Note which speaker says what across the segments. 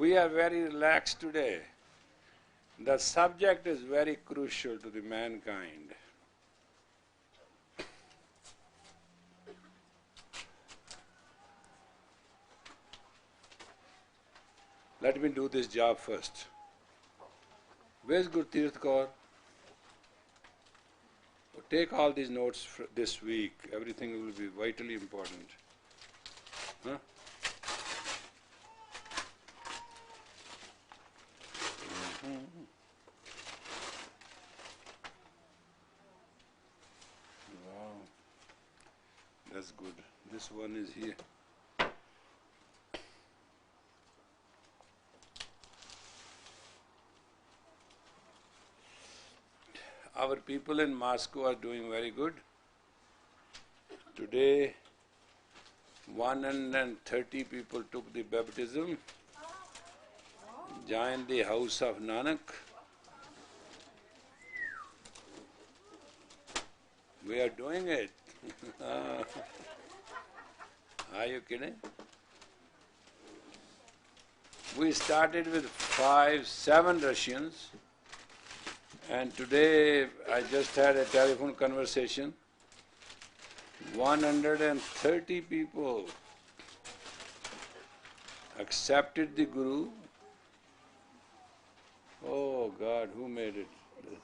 Speaker 1: We are very relaxed today. The subject is very crucial to the mankind. Let me do this job first. Where's Gurtirth Kaur? Take all these notes this week. Everything will be vitally important. Huh? Wow, that's good. This one is here. Our people in Moscow are doing very good. Today, 130 people took the baptism, joined the house of Nanak. We are doing it. Are you kidding? We started with 7 Russians, and today I just had a telephone conversation. 130 people accepted the Guru. Oh God, who made it?
Speaker 2: And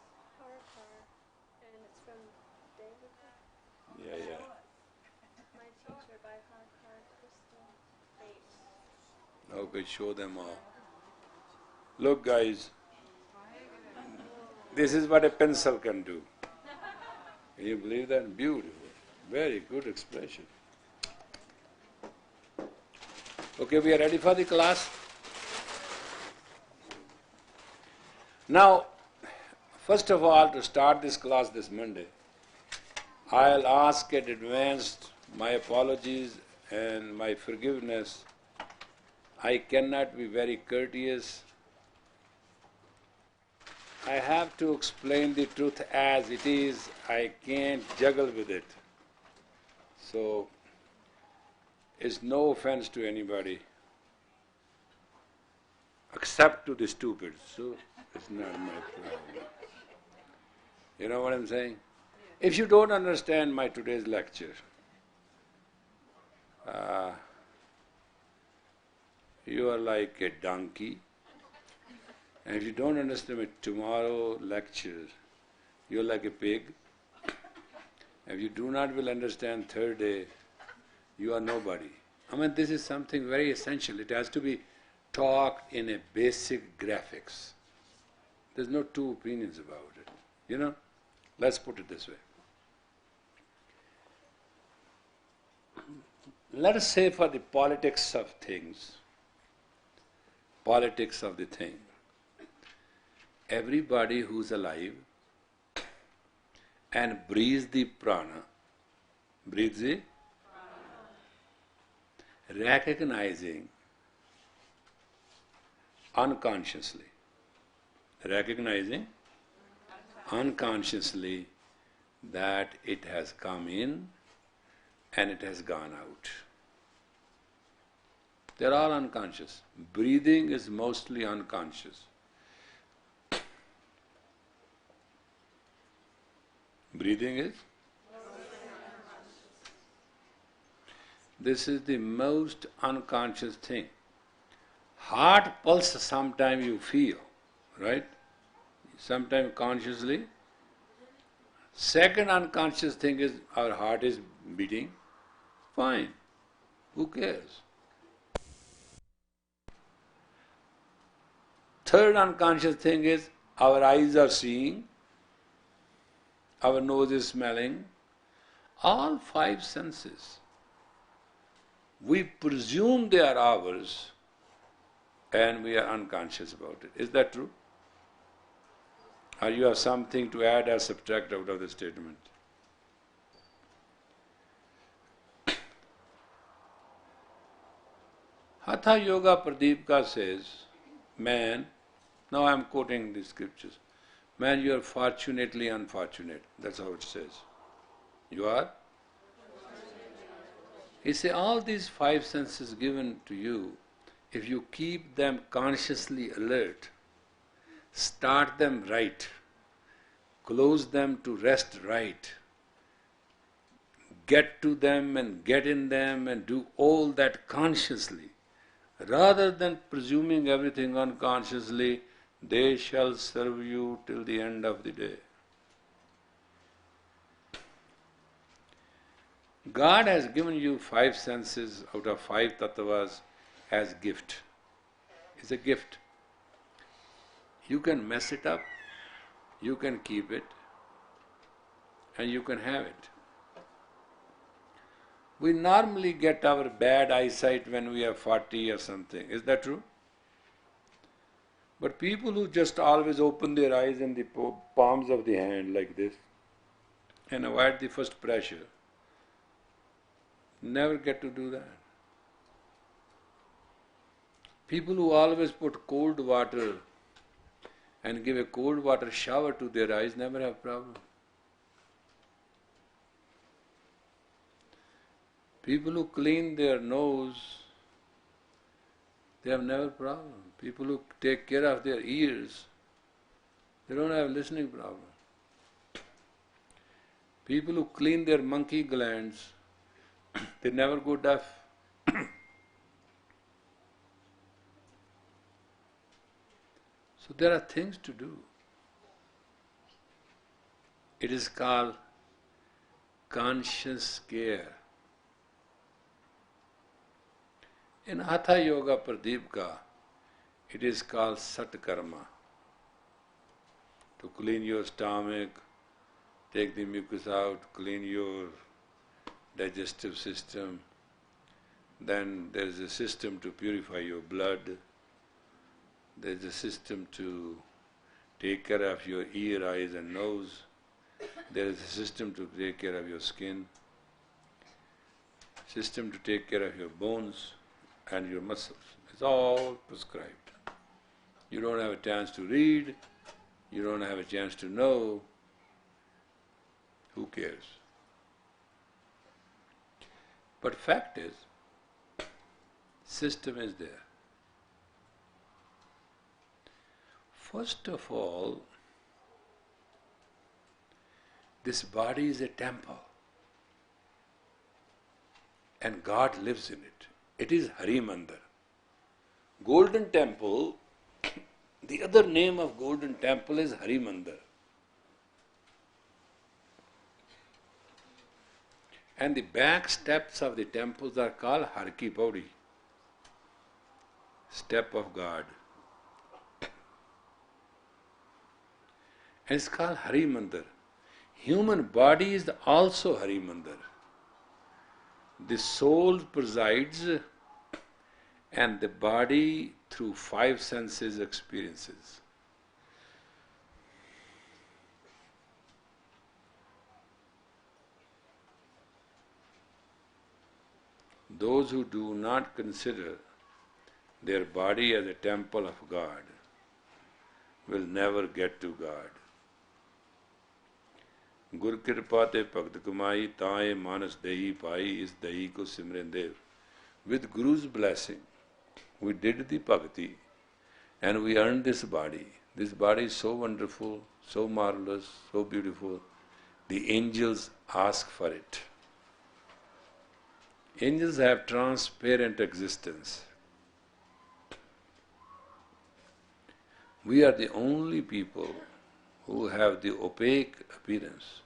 Speaker 2: it's from David.
Speaker 1: Yeah.
Speaker 2: My teacher by Crystal.
Speaker 1: Okay, show them all. Look guys, this is what a pencil can do. Can you believe that? Beautiful. Very good expression. Okay, we are ready for the class? Now, first of all, to start this class this Monday, I'll ask in advance my apologies and my forgiveness. I cannot be very courteous. I have to explain the truth as it is. I can't juggle with it. So, it's no offense to anybody, except to the stupid. So, it's not my problem. You know what I'm saying? If you don't understand my today's lecture, you are like a donkey. And if you don't understand my tomorrow lecture, you're like a pig. If you do not will understand third day, you are nobody. I mean, this is something very essential. It has to be talked in a basic graphics. There's no two opinions about it. You know? Let's put it this way. Let us say for the politics of things, politics of the thing, everybody who's alive and breathes the prana, recognizing unconsciously that it has come in and it has gone out. They're all unconscious. Breathing is mostly unconscious. Breathing is? This is the most unconscious thing. Heart pulse sometimes you feel, right? Sometimes consciously. Second unconscious thing is our heart is beating. Fine. Who cares? Third unconscious thing is our eyes are seeing, our nose is smelling, all 5 senses. We presume they are ours and we are unconscious about it. Is that true? Or you have something to add or subtract out of the statement? Hatha Yoga Pradeepka says, man, now I am quoting the scriptures, man, you are fortunately unfortunate. That's how it says. You are? He says, all these 5 senses given to you if you keep them consciously alert, start them right, close them to rest right, get to them and get in them and do all that consciously, rather than presuming everything unconsciously, they shall serve you till the end of the day. God has given you 5 senses out of 5 tattvas as gift. It's a gift. You can mess it up, you can keep it, and you can have it. We normally get our bad eyesight when we are 40 or something. Is that true? But people who just always open their eyes in the palms of the hand like this and avoid the first pressure, never get to do that. People who always put cold water and give a cold water shower to their eyes never have problem. People who clean their nose, they have never problem. People who take care of their ears, they don't have listening problem. People who clean their monkey glands, they never go deaf. So there are things to do. It is called conscious care. In Hatha Yoga Pradipka, it is called Sat Karma. To clean your stomach, take the mucus out, clean your digestive system. Then there is a system to purify your blood. There is a system to take care of your ear, eyes and nose. There is a system to take care of your skin. System to take care of your bones and your muscles. It's all prescribed. You don't have a chance to read, you don't have a chance to know. Who cares? But fact is, system is there. First of all, this body is a temple and God lives in it. It is Hari Mandir. Golden Temple, the other name of Golden Temple is Hari Mandir. And the back steps of the temples are called Har Ki Paudi, step of God. And it's called Hari Mandir. Human body is also Hari Mandir. The soul presides and the body through 5 senses experiences. Those who do not consider their body as a temple of God will never get to God. Gur kirpa te bhakt kamai tae manas dahi pai is dahi ko simren dev. With Guru's blessing, we did the bhakti and we earned this body. This body is so wonderful, so marvelous, so beautiful. The angels ask for it. Angels have transparent existence. We are the only people who have the opaque appearance.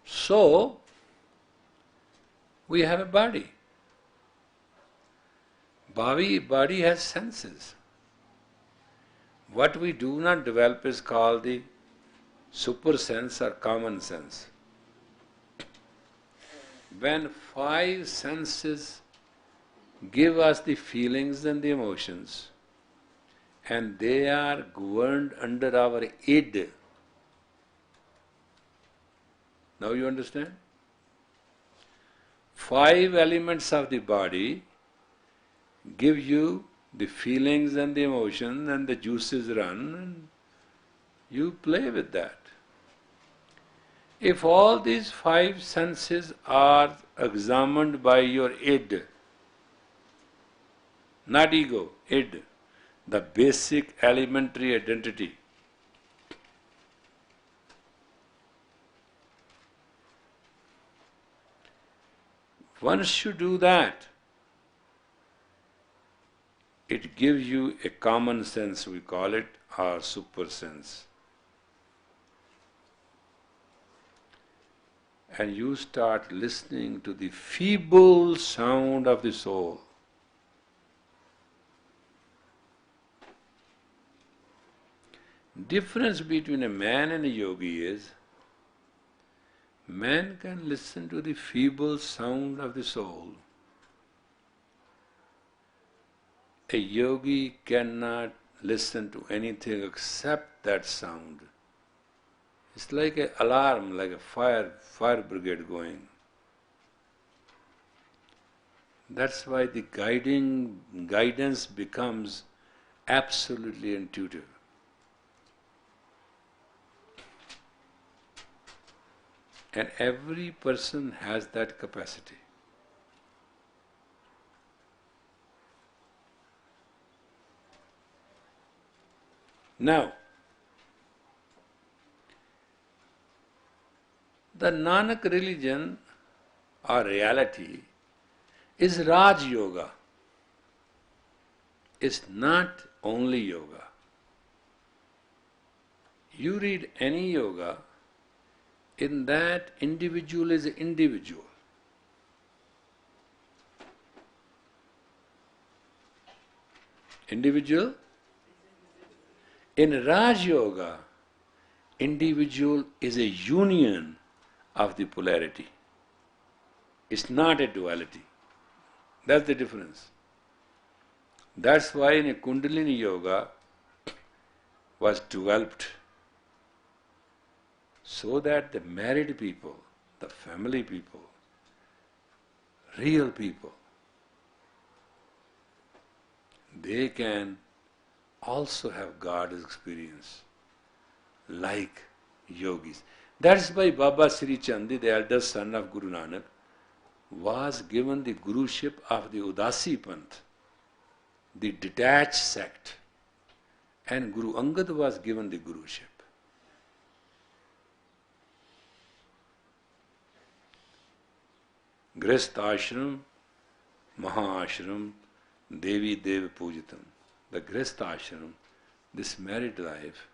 Speaker 1: So, we have a body. Body has senses. What we do not develop is called the super sense or common sense. When 5 senses give us the feelings and the emotions, and they are governed under our id. Now you understand? 5 elements of the body give you the feelings and the emotions, and the juices run, and you play with that. If all these five senses are examined by your id, not ego, id, the basic elementary identity, once you do that, it gives you a common sense, we call it, or super sense. And you start listening to the feeble sound of the soul. Difference between a man and a yogi is, man can listen to the feeble sound of the soul. A yogi cannot listen to anything except that sound. It's like an alarm, like a fire brigade going. That's why the guidance becomes absolutely intuitive. And every person has that capacity. Now, the Nanak religion or reality is Raj Yoga. It's not only yoga. You read any yoga, in that individual is an individual. Individual? In Raj Yoga, individual is a union of the polarity. It's not a duality. That's the difference. That's why in a Kundalini Yoga was developed so that the married people, the family people, real people, they can also have God's experience like yogis. That's why Baba Sri Chandi, the eldest son of Guru Nanak, was given the guruship of the Udasi Panth, the detached sect, and Guru Angad was given the guruship. Grist ashram, Maha ashram, Devi Dev Pujitam. The Grist ashram, this married life,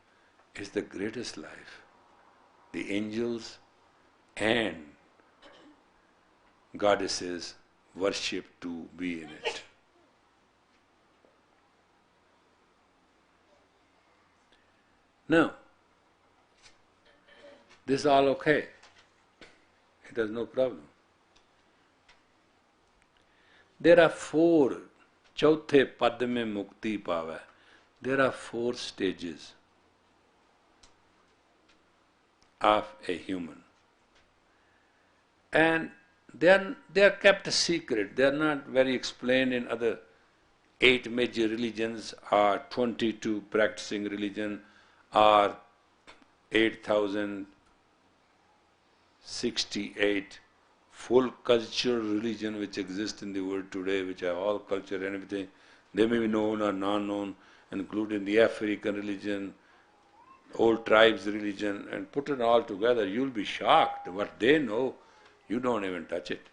Speaker 1: is the greatest life. The angels and goddesses worship to be in it. Now, this is all okay. It has no problem. There are four, chauthe pad mein mukti pava. There are four stages of a human. And they are kept secret. They are not very explained in other 8 major religions or 22 practicing religion or 8,068 full cultural religion which exist in the world today, which are all culture and everything. They may be known or non-known, including the African religion, old tribes religion, and put it all together, you'll be shocked. What they know, you don't even touch it.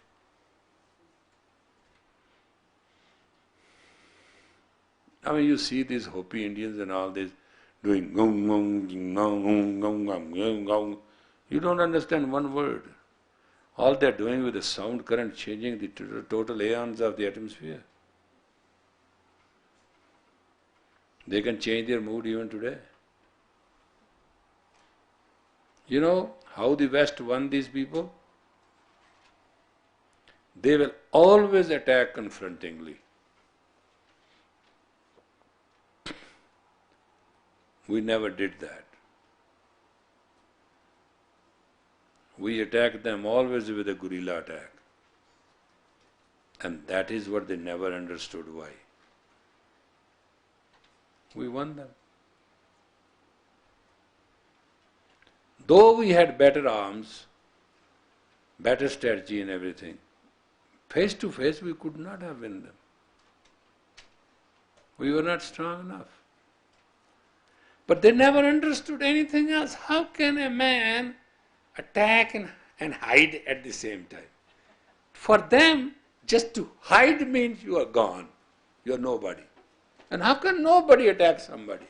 Speaker 1: I mean, you see these Hopi Indians and all this doing gong gong jing gong gong gong gong gong gong. You don't understand one word. All they're doing with the sound current changing the total aeons of the atmosphere. They can change their mood even today. You know how the West won these people? They will always attack confrontingly. We never did that. We attacked them always with a guerrilla attack. And that is what they never understood why. We won them. Though we had better arms, better strategy and everything, face to face we could not have won them. We were not strong enough. But they never understood anything else. How can a man attack and hide at the same time? For them, just to hide means you are gone. You are nobody. And how can nobody attack somebody?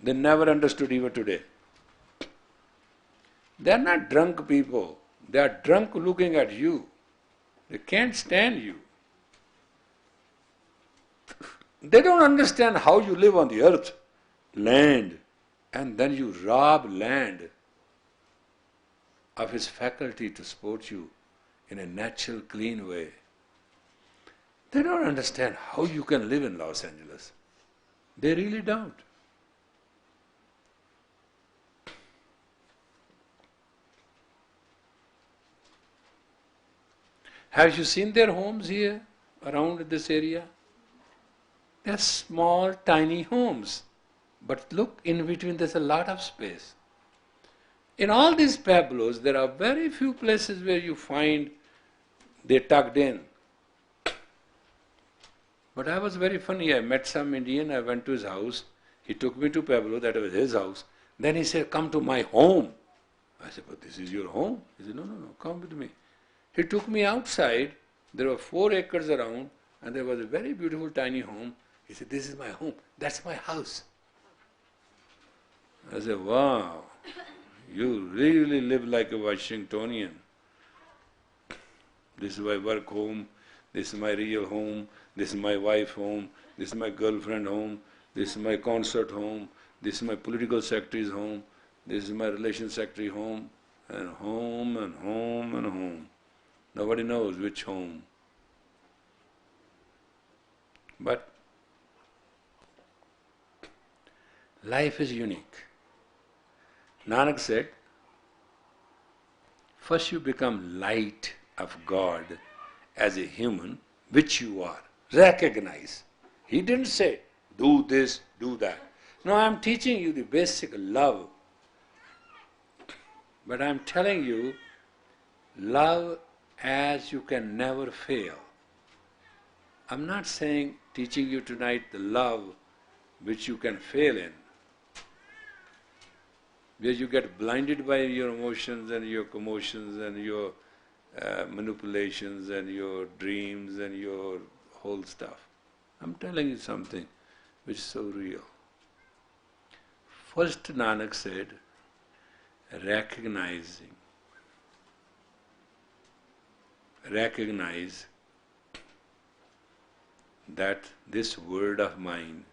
Speaker 1: They never understood even today. They are not drunk people. They are drunk looking at you. They can't stand you. They don't understand how you live on the earth, land, and then you rob land of its faculty to support you in a natural, clean way. They don't understand how you can live in Los Angeles. They really don't. Have you seen their homes here, around this area? They're small, tiny homes. But look, in between there's a lot of space. In all these pueblos, there are very few places where you find they tucked in. But I was very funny. I met some Indian, I went to his house. He took me to Pueblo, that was his house. Then he said, come to my home. I said, but this is your home? He said, no, come with me. He took me outside. There were 4 acres around, and there was a very beautiful tiny home. He said, this is my home. That's my house. I said, wow, you really live like a Washingtonian. This is my work home, this is my real home, this is my wife home, this is my girlfriend home, this is my concert home, this is my political secretary's home, this is my relations secretary home, and home and home and home. Nobody knows which home. But life is unique. Nanak said, first you become light of God as a human, which you are. Recognize. He didn't say, do this, do that. No, I'm teaching you the basic love. But I'm telling you, love as you can never fail. I'm not saying, teaching you tonight the love which you can fail in, where you get blinded by your emotions and your commotions and your manipulations and your dreams and your whole stuff. I'm telling you something which is so real. First Nanak said, recognize that this word of mine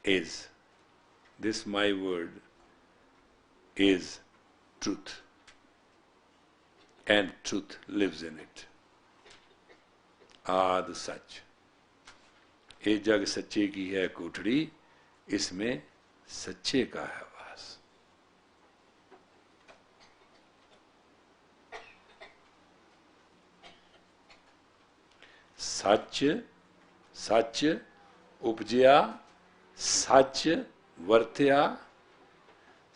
Speaker 1: is, this my word is truth, and truth lives in it. आद सच, ये जग सच्चे की है कोठड़ी, इसमें सच्चे का है वास. सच सच उपजया, सच वर्त्या,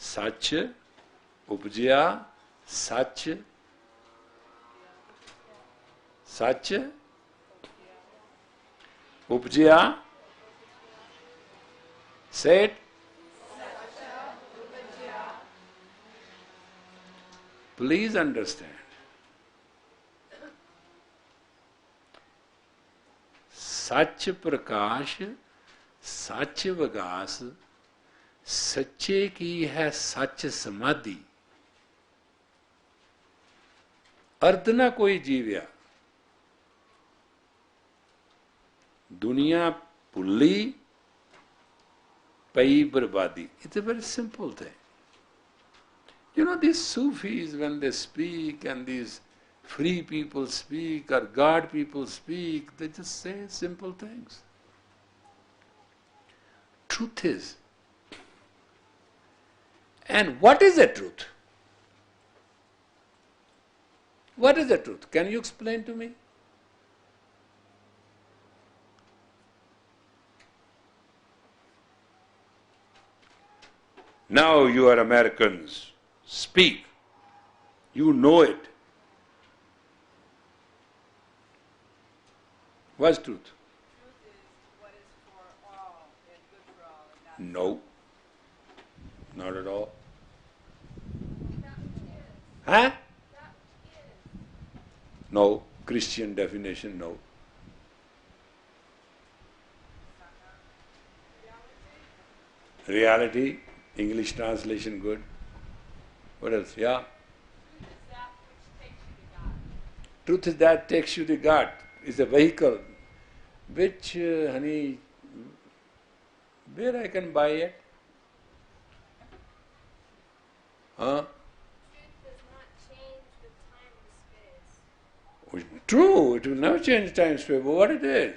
Speaker 1: सच उपजया, सच सच उपजया. Say it. Please understand. सच प्रकाश, सच विकास, सच्चे की है सच समाधि. अर्ध ना कोई जीव्या. दुनिया भुल्ली पई बर्बादी. It's a very simple thing. You know, these Sufis, when they speak, and these free people speak, or God people speak, they just say simple things. Truth is. And what is the truth? What is the truth? Can you explain to me? Now you are Americans. Speak. You know it. What's truth?
Speaker 3: Truth is what is for all and good for all and not
Speaker 1: No. Not at all. Huh? No. Christian definition, no. Reality, English translation good. What else? Yeah? Truth is that takes you to God. It's a vehicle. Which, honey, where I can buy it? Huh?
Speaker 2: Truth does not change with time and space.
Speaker 1: Well, true, it will never change time space, but what it is?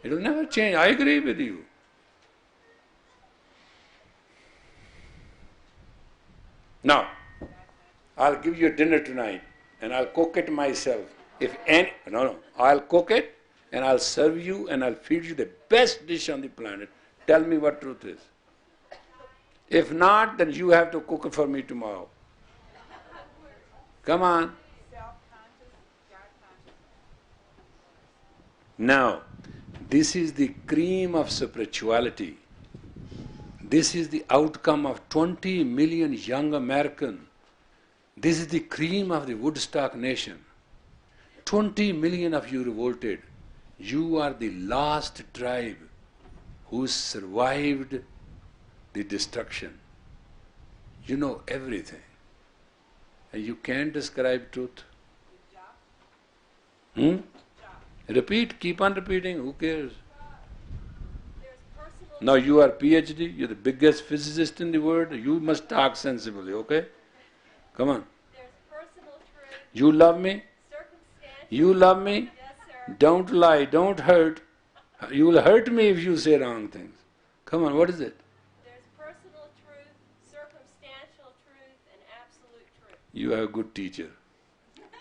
Speaker 1: It will never change. I agree with you. Now, I'll give you dinner tonight and I'll cook it myself. I'll cook it and I'll serve you and I'll feed you the best dish on the planet. Tell me what truth is. If not, then you have to cook it for me tomorrow. Come on.
Speaker 3: self-conscious, God-conscious.
Speaker 1: Now, this is the cream of spirituality. This is the outcome of 20 million young Americans. This is the cream of the Woodstock nation. 20 million of you revolted. You are the last tribe who survived the destruction. You know everything. And you can't describe truth. Repeat, keep on repeating, who cares? Now you are PhD, you're the biggest physicist in the world, you must talk sensibly, okay? Come on.
Speaker 2: There's personal truth,
Speaker 1: You love me?
Speaker 2: circumstantial.
Speaker 1: You love me?
Speaker 2: Yes, sir.
Speaker 1: Don't lie, don't hurt. You will hurt me if you say wrong things. Come on, what is it?
Speaker 2: There's personal truth, circumstantial truth, and absolute truth.
Speaker 1: You are a good teacher.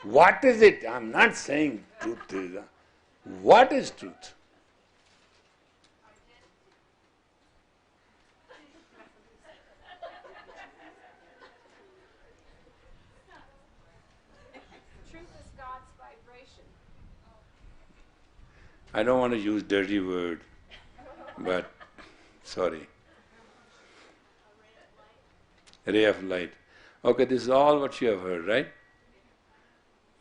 Speaker 1: What is it? I'm not saying truth is. What is truth?
Speaker 2: Truth is God's vibration.
Speaker 1: I don't want to use dirty word, but sorry. Ray of light. Okay, this is all what you have heard, right?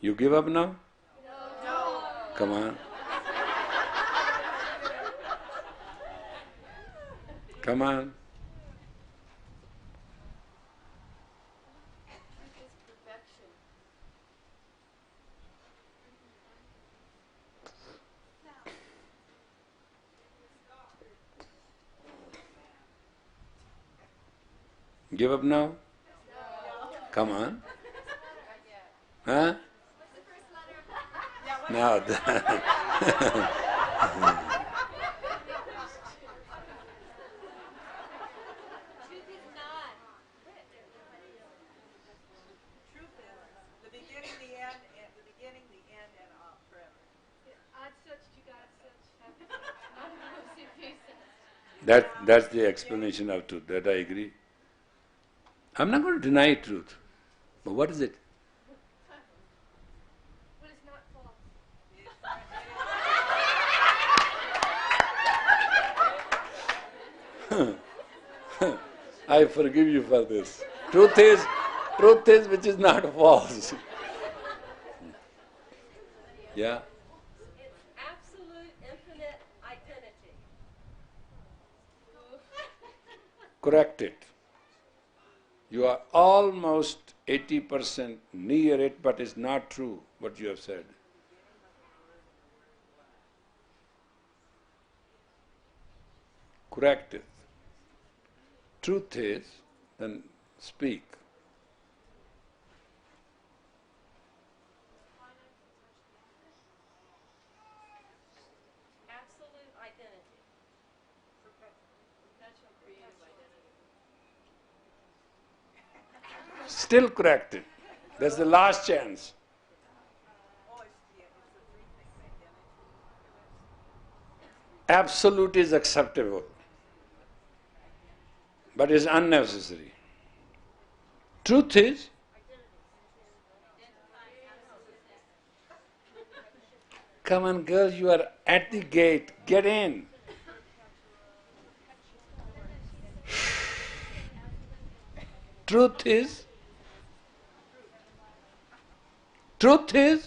Speaker 1: You give up now?
Speaker 2: No.
Speaker 1: Come on. Come on.
Speaker 2: Truth is perfection.
Speaker 1: Give up now? Come on. Huh? Now,
Speaker 2: Truth is not.
Speaker 3: Truth is the beginning, the end, and the beginning, the end, and all forever.
Speaker 2: Odd such to God such.
Speaker 1: that's the explanation of truth. That I agree. I'm not going to deny truth. But what is it?
Speaker 2: What is not false?
Speaker 1: I forgive you for this. Truth is which is not false. Yeah?
Speaker 2: It's absolute, infinite identity.
Speaker 1: Correct it. You are almost 80% near it, but it's not true what you have said. Correct it. Truth is, then speak.
Speaker 2: Absolute identity. Perpetual creative identity.
Speaker 1: Still correct it. That's the last chance.
Speaker 3: Oh, it's the three things: identity.
Speaker 1: Absolute is acceptable, but is unnecessary. Truth is, come on girls, you are at the gate, get in. Truth is, truth is,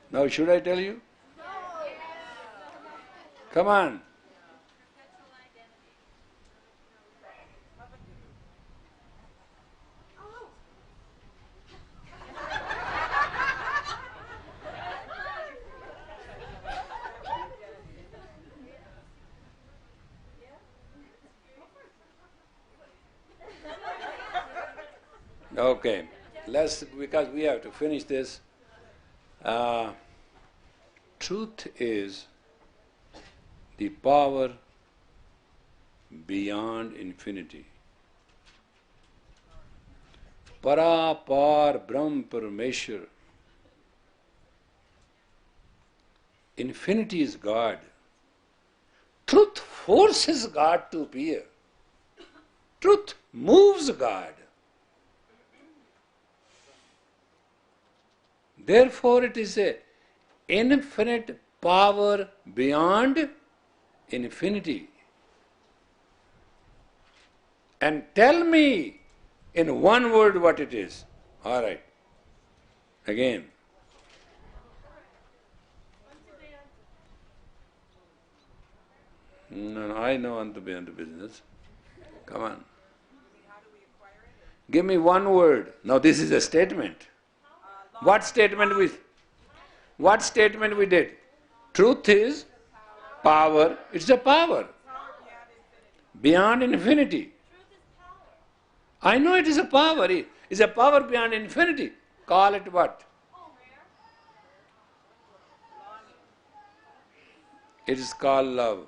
Speaker 1: now should I tell you? Come on. Okay, because we have to finish this. Truth is the power beyond infinity. Para par Brahm Parameshwar. Infinity is God. Truth forces God to appear. Truth moves God. Therefore it is a infinite power beyond infinity. And tell me in one word what it is. All right. Again. No, I know unto be unto business. Come on. Give me one word. Now this is a statement. What statement we did? Truth is power. It's a power. Beyond infinity. I know it is a power. It's a power beyond infinity. Call it what? It is called love.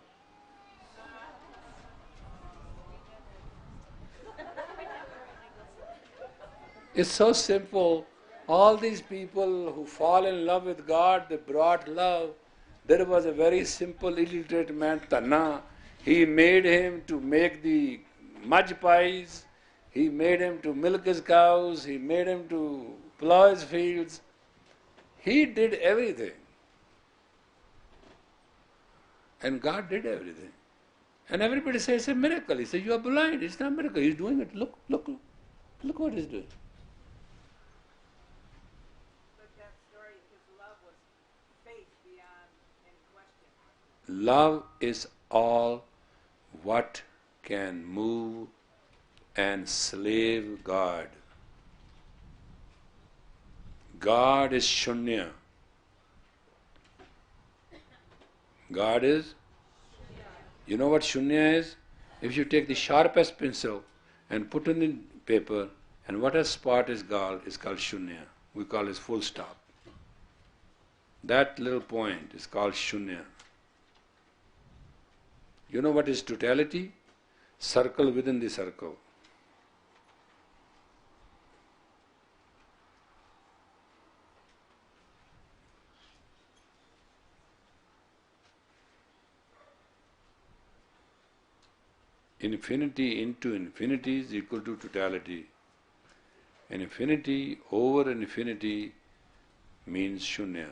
Speaker 1: It's so simple. All these people who fall in love with God, they brought love. There was a very simple illiterate man, Tanna. He made him to make the mudge pies. He made him to milk his cows. He made him to plow his fields. He did everything. And God did everything. And everybody says it's a miracle. He says, you are blind. It's not a miracle. He's doing it. Look what he's doing. Love is all what can move and slave God. God is Shunya. God is? You know what Shunya is? If you take the sharpest pencil and put it in paper, and what a spot is called Shunya. We call it full stop. That little point is called Shunya. You know what is totality? Circle within the circle. Infinity into infinity is equal to totality. And infinity over infinity means Shunya.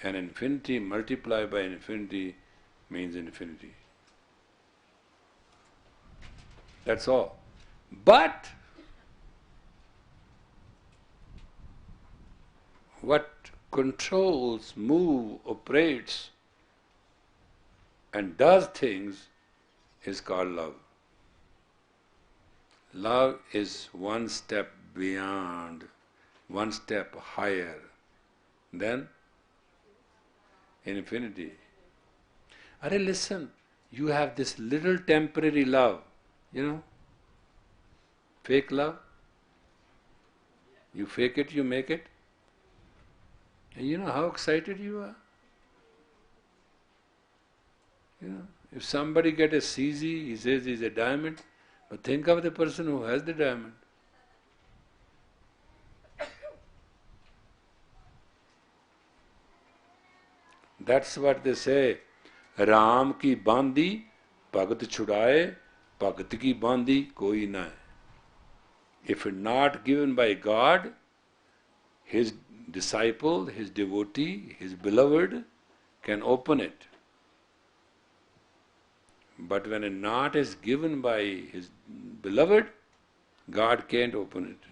Speaker 1: And infinity multiplied by infinity means infinity. That's all. But what controls, moves, operates and does things is called love. Love is one step beyond, one step higher than infinity. Arey, listen, you have this little temporary love, fake love. You fake it, you make it. And you know how excited you are? If somebody gets a CZ, he says he's a diamond, but think of the person who has the diamond. That's what they say. Ram की बांधी भगत छुड़ाए, भगत की बांधी कोई ना है. If not given by God, his disciple, his devotee, his beloved can open it. But when a knot is given by his beloved, God can't open it.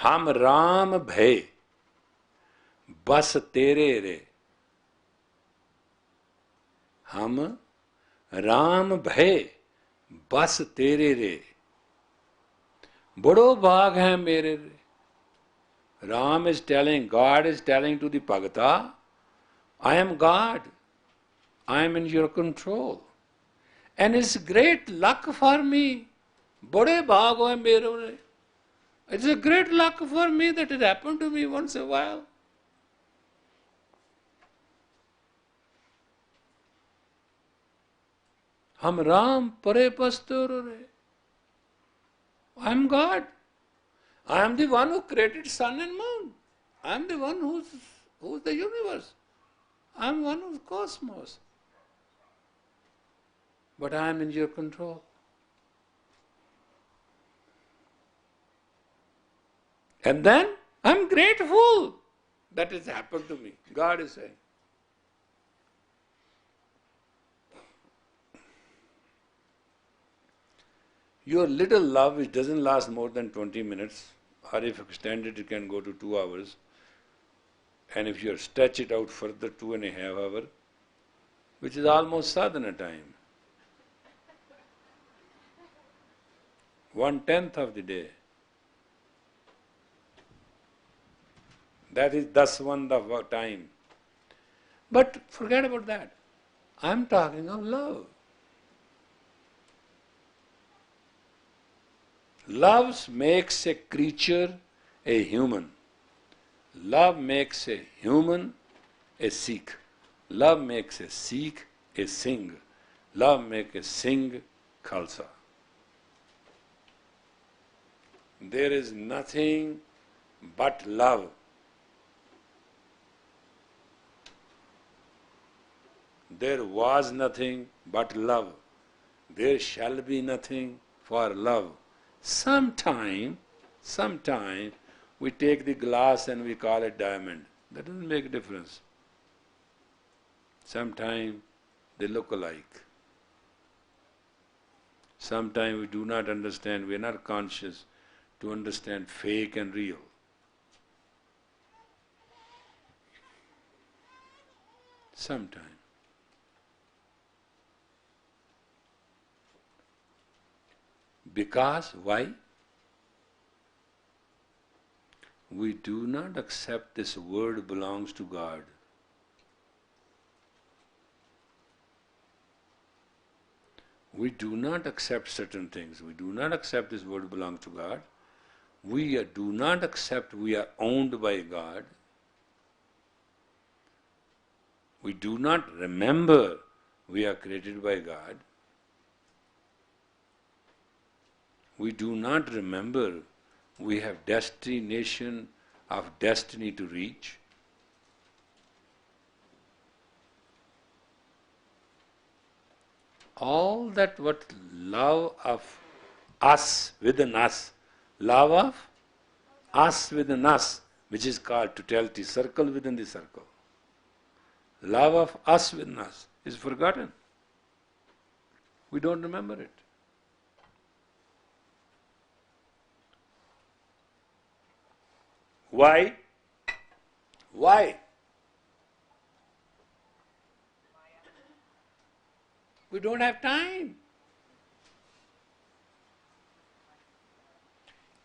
Speaker 1: हम राम भय बस तेरे रे. हम राम भय बस तेरे रे. बड़ो भाग है मेरे रे. Ram is telling, God is telling to the Bhagata, I am God. I am in your control. And it's great luck for me. बड़े भाग है मेरे रे. It's a great luck for me that it happened to me once in a while. हम राम परे पस्तोर रे. I am God. I am the one who created sun and moon. I am the one who's the universe. I am one of the cosmos. But I am in your control. And then I am grateful that it happened to me. God is saying. Your little love, which doesn't last more than 20 minutes, or if extended, it can go to 2 hours. And if you stretch it out further, 2.5 hours, which is almost sadhana time. 1/10 of the day. That is daswan the time. But forget about that. I am talking of love. Love makes a creature a human. Love makes a human a Sikh. Love makes a Sikh a Singh. Love makes a Singh Khalsa. There is nothing but love. There was nothing but love. There shall be nothing for love. Sometime we take the glass and we call it diamond. That doesn't make a difference. Sometime they look alike. Sometime we do not understand, we are not conscious to understand fake and real. Sometime. Because, why? We do not accept this world belongs to God. We do not accept certain things. We do not accept this world belongs to God. We do not accept we are owned by God. We do not remember we are created by God. We do not remember we have destination of destiny to reach. All that what love of us within us, love of us within us, which is called totality, circle within the circle. Love of us within us is forgotten. We don't remember it. Why? Why? We don't have time.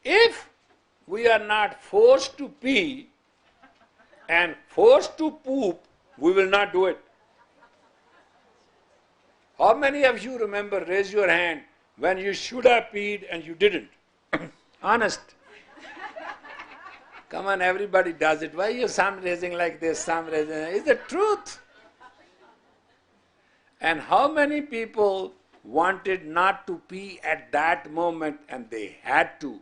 Speaker 1: If we are not forced to pee and forced to poop, we will not do it. How many of you remember, raise your hand, when you should have peed and you didn't? Honest. Come on, everybody does it. Why are you some raising like this, some raising? It's the truth. And how many people wanted not to pee at that moment and they had to?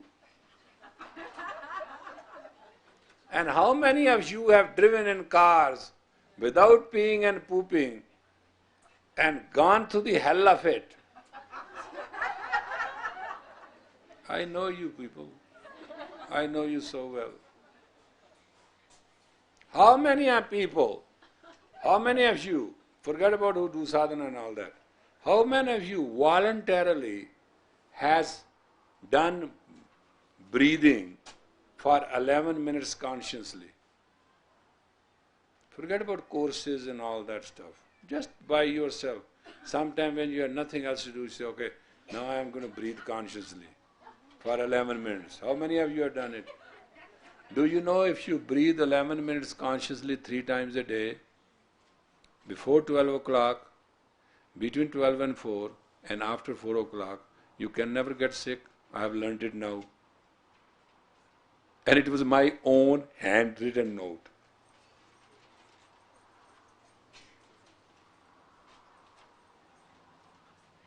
Speaker 1: And how many of you have driven in cars without peeing and pooping and gone through the hell of it? I know you people. I know you so well. How many are people, how many of you, forget about who do sadhana and all that, how many of you voluntarily has done breathing for 11 minutes consciously? Forget about courses and all that stuff. Just by yourself. Sometime when you have nothing else to do, you say, okay, now I am going to breathe consciously for 11 minutes. How many of you have done it? Do you know if you breathe 11 minutes consciously 3 times a day, before 12 o'clock, between 12 and 4, and after 4 o'clock, you can never get sick? I have learned it now. And it was my own handwritten note.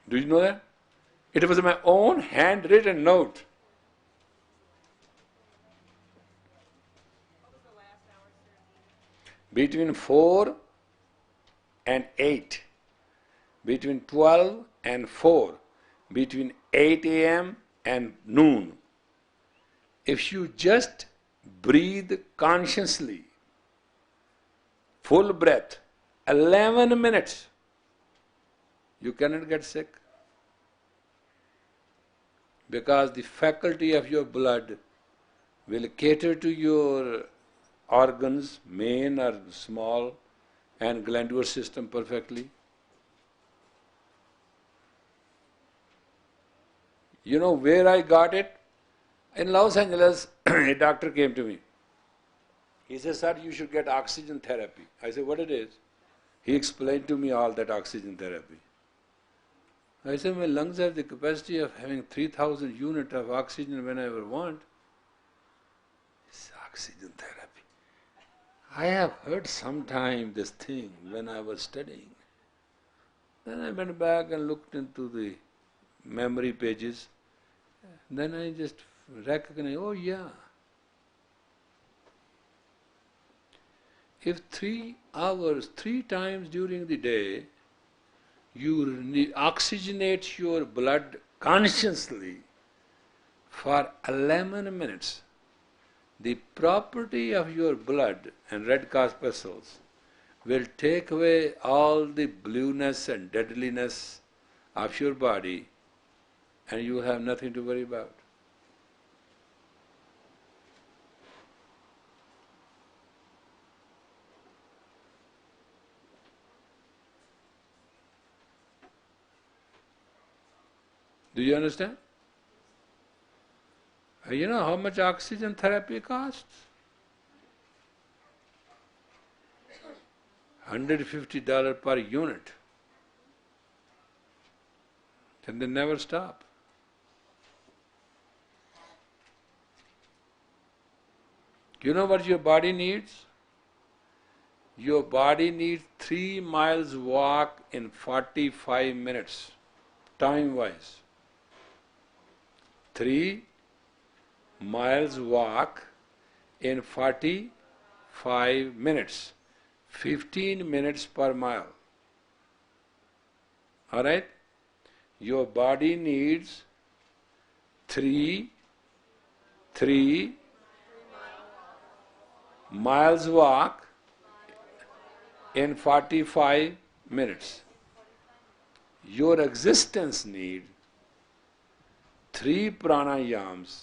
Speaker 1: Do you know that? It was my own handwritten note.
Speaker 3: What was the last hour, sir?
Speaker 1: Between 4 and 8, between 12 and 4, between 8 a.m. and noon. If you just breathe consciously, full breath, 11 minutes, you cannot get sick. Because the faculty of your blood will cater to your organs, main or small, and glandular system perfectly. You know where I got it? In Los Angeles, a doctor came to me. He said, sir, you should get oxygen therapy. I said, what it is? He explained to me all that oxygen therapy. I said, my lungs have the capacity of having 3,000 units of oxygen whenever I want. It's oxygen therapy. I have heard sometime this thing when I was studying. Then I went back and looked into the memory pages. Then I just recognized, oh yeah. If 3 hours, 3 times during the day, you oxygenate your blood consciously for 11 minutes, the property of your blood and red corpuscles will take away all the blueness and deadliness of your body, and you will have nothing to worry about. Do you understand? You know how much oxygen therapy costs? $150 per unit. And they never stop. You know what your body needs? Your body needs 3 miles walk in 45 minutes, time-wise. 3 miles walk in 45 minutes, 15 minutes per mile. Alright? Your body needs 3 miles walk in 45 minutes. Your existence needs 3 pranayams,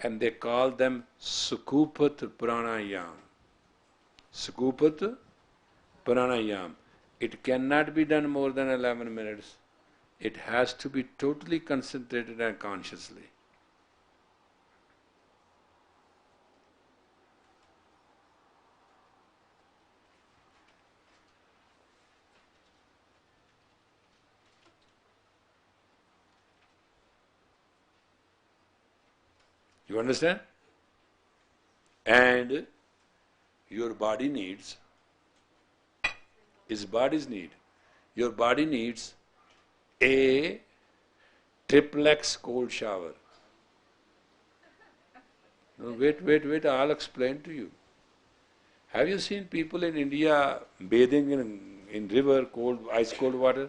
Speaker 1: and they call them Sukupat pranayam. Sukupat pranayam. It cannot be done more than 11 minutes. It has to be totally concentrated and consciously. You understand? And your body needs, his body's need, your body needs a triplex cold shower. No, wait, I'll explain to you. Have you seen people in India bathing in river, ice cold water?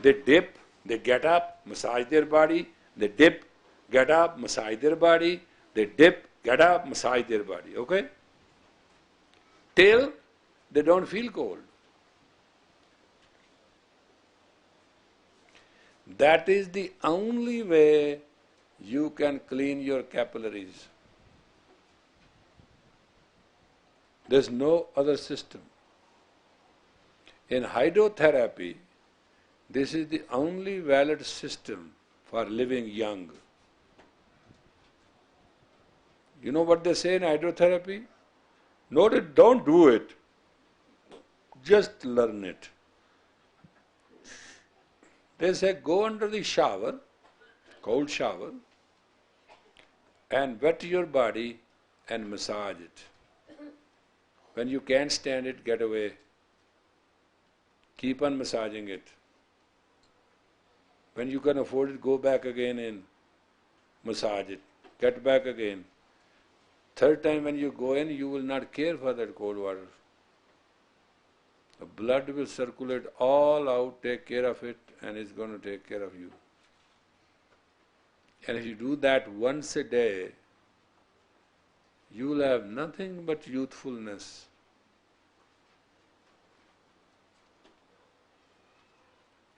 Speaker 1: They dip, they get up, massage their body, they dip, get up, massage their body, they dip, get up, massage their body, okay? Till they don't feel cold. That is the only way you can clean your capillaries. There's no other system. In hydrotherapy, this is the only valid system for living young. You know what they say in hydrotherapy? Don't do it. Just learn it. They say go under the shower, cold shower, and wet your body and massage it. When you can't stand it, get away. Keep on massaging it. When you can afford it, go back again and massage it. Get back again. Third time when you go in, you will not care for that cold water. The blood will circulate all out, take care of it, and it's going to take care of you. And if you do that once a day, you will have nothing but youthfulness.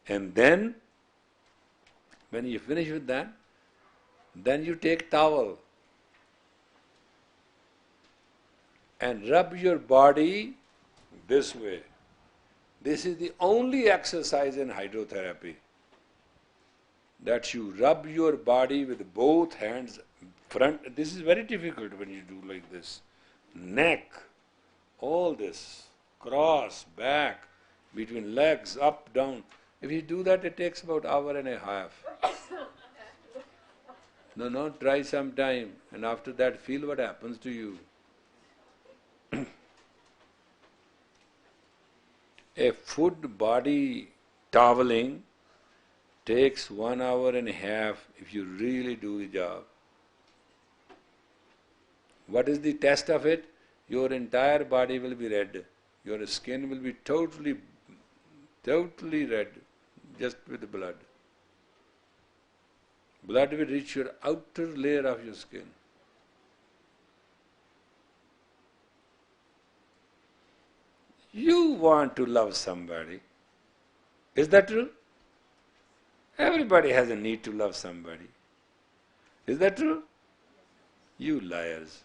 Speaker 1: And then, when you finish with that, then you take towel and rub your body this way. This is the only exercise in hydrotherapy, that you rub your body with both hands front. This is very difficult when you do like this. Neck, all this, cross, back, between legs, up, down. If you do that, it takes about an hour and a half. No, try some time, and after that feel what happens to you. A full body toweling takes 1 hour and a half if you really do the job. What is the test of it? Your entire body will be red. Your skin will be totally red, just with the blood. Blood will reach your outer layer of your skin. You want to love somebody. Is that true? Everybody has a need to love somebody. Is that true? You liars.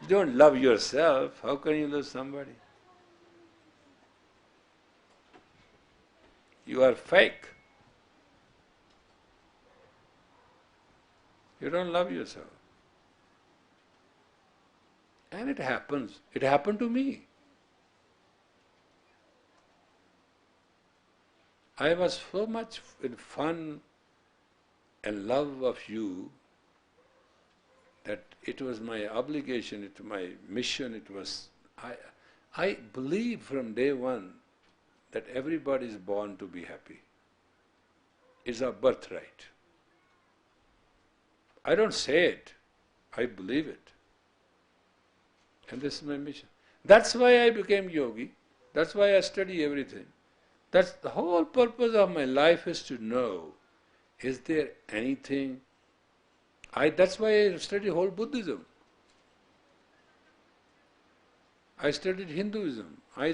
Speaker 1: You don't love yourself. How can you love somebody? You are fake. You don't love yourself. And it happens. It happened to me. I was so much in fun and love of you that it was my obligation, it was my mission, I believe from day one that everybody is born to be happy. It's our birthright. I don't say it, I believe it. And this is my mission. That's why I became yogi. That's why I study everything. That's the whole purpose of my life, is to know, is there anything? That's why I study whole Buddhism. I studied Hinduism. I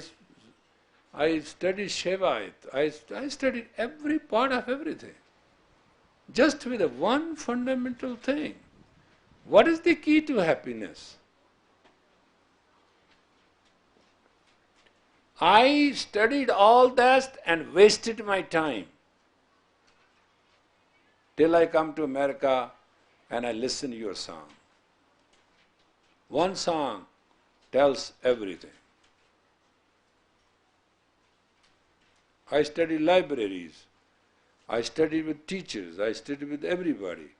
Speaker 1: studied Shaivite. I studied every part of everything. Just with one fundamental thing. What is the key to happiness? I studied all that and wasted my time till I come to America and I listen to your song. One song tells everything. I studied libraries. I studied with teachers. I studied with everybody.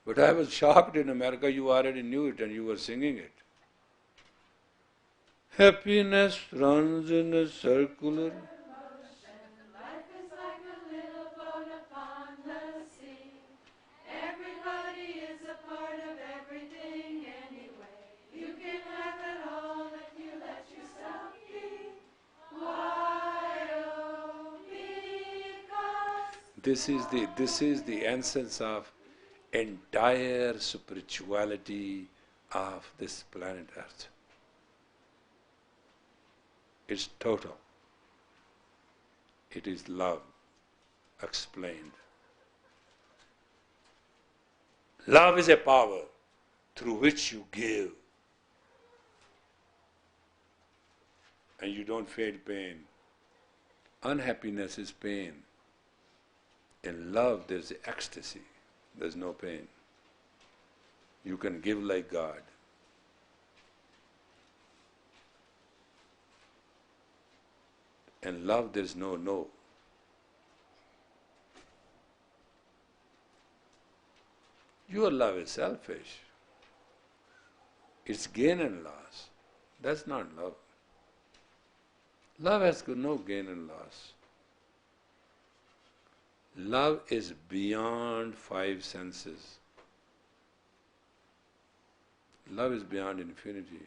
Speaker 1: But I was shocked in America, you already knew it and you were singing it. Happiness runs in a circular.
Speaker 4: Life is like a little boat upon the sea. Everybody is a part of everything.
Speaker 1: this is the essence of entire spirituality of this planet Earth. It's total. It is love explained. Love is a power through which you give and you don't feel pain. Unhappiness is pain. In love there's ecstasy, there's no pain. You can give like God. In love there's no no. Your love is selfish. It's gain and loss. That's not love. Love has got no gain and loss. Love is beyond five senses. Love is beyond infinity.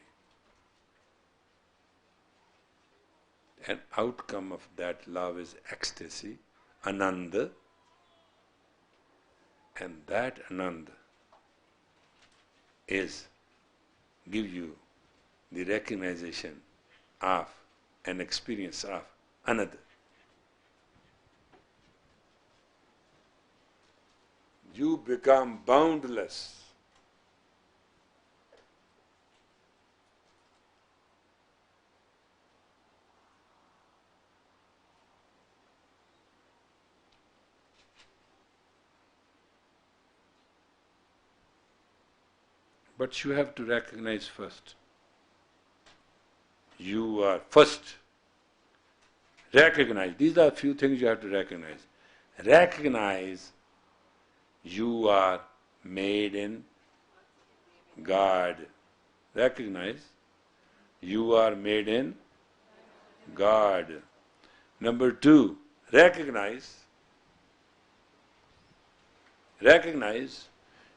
Speaker 1: An outcome of that love is ecstasy, ananda, and that ananda give you the recognition of an experience of another. You become boundless. But you have to recognize first. You are first. Recognize. These are a few things you have to recognize. Recognize you are made in God. Recognize you are made in God. Number two, recognize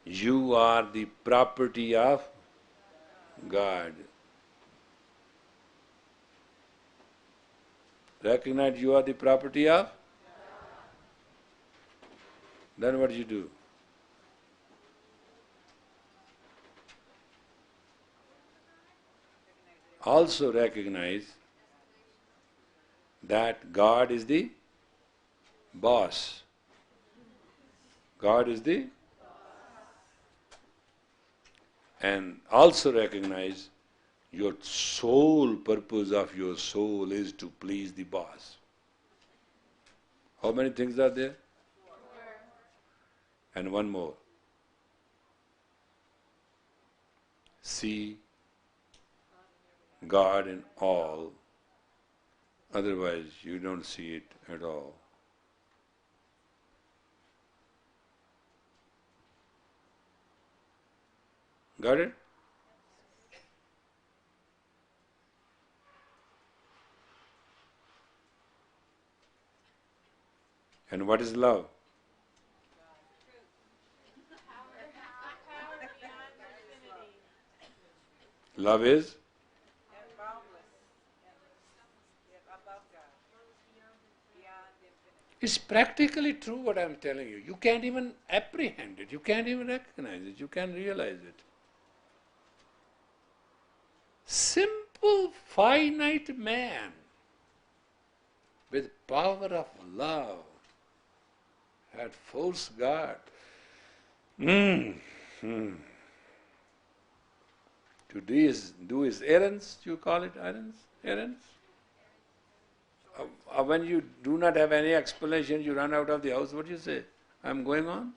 Speaker 1: you are the property of God. Recognize you are the property of? Then what do you do? Also recognize that God is the boss. God is the... And also recognize your sole purpose of your soul is to please the boss. How many things are there? And one more. See God in all, otherwise you don't see it at all. Got it? And what is love?
Speaker 2: Power beyond infinity.
Speaker 1: Love is?
Speaker 3: And boundless. And above God. Beyond infinity.
Speaker 1: It's practically true what I'm telling you. You can't even apprehend it. You can't even recognize it. You can't realize it. Simple, finite man with power of love had forced God to do his errands. You call it errands? Errands? When you do not have any explanation, you run out of the house. What do you say? I'm going on?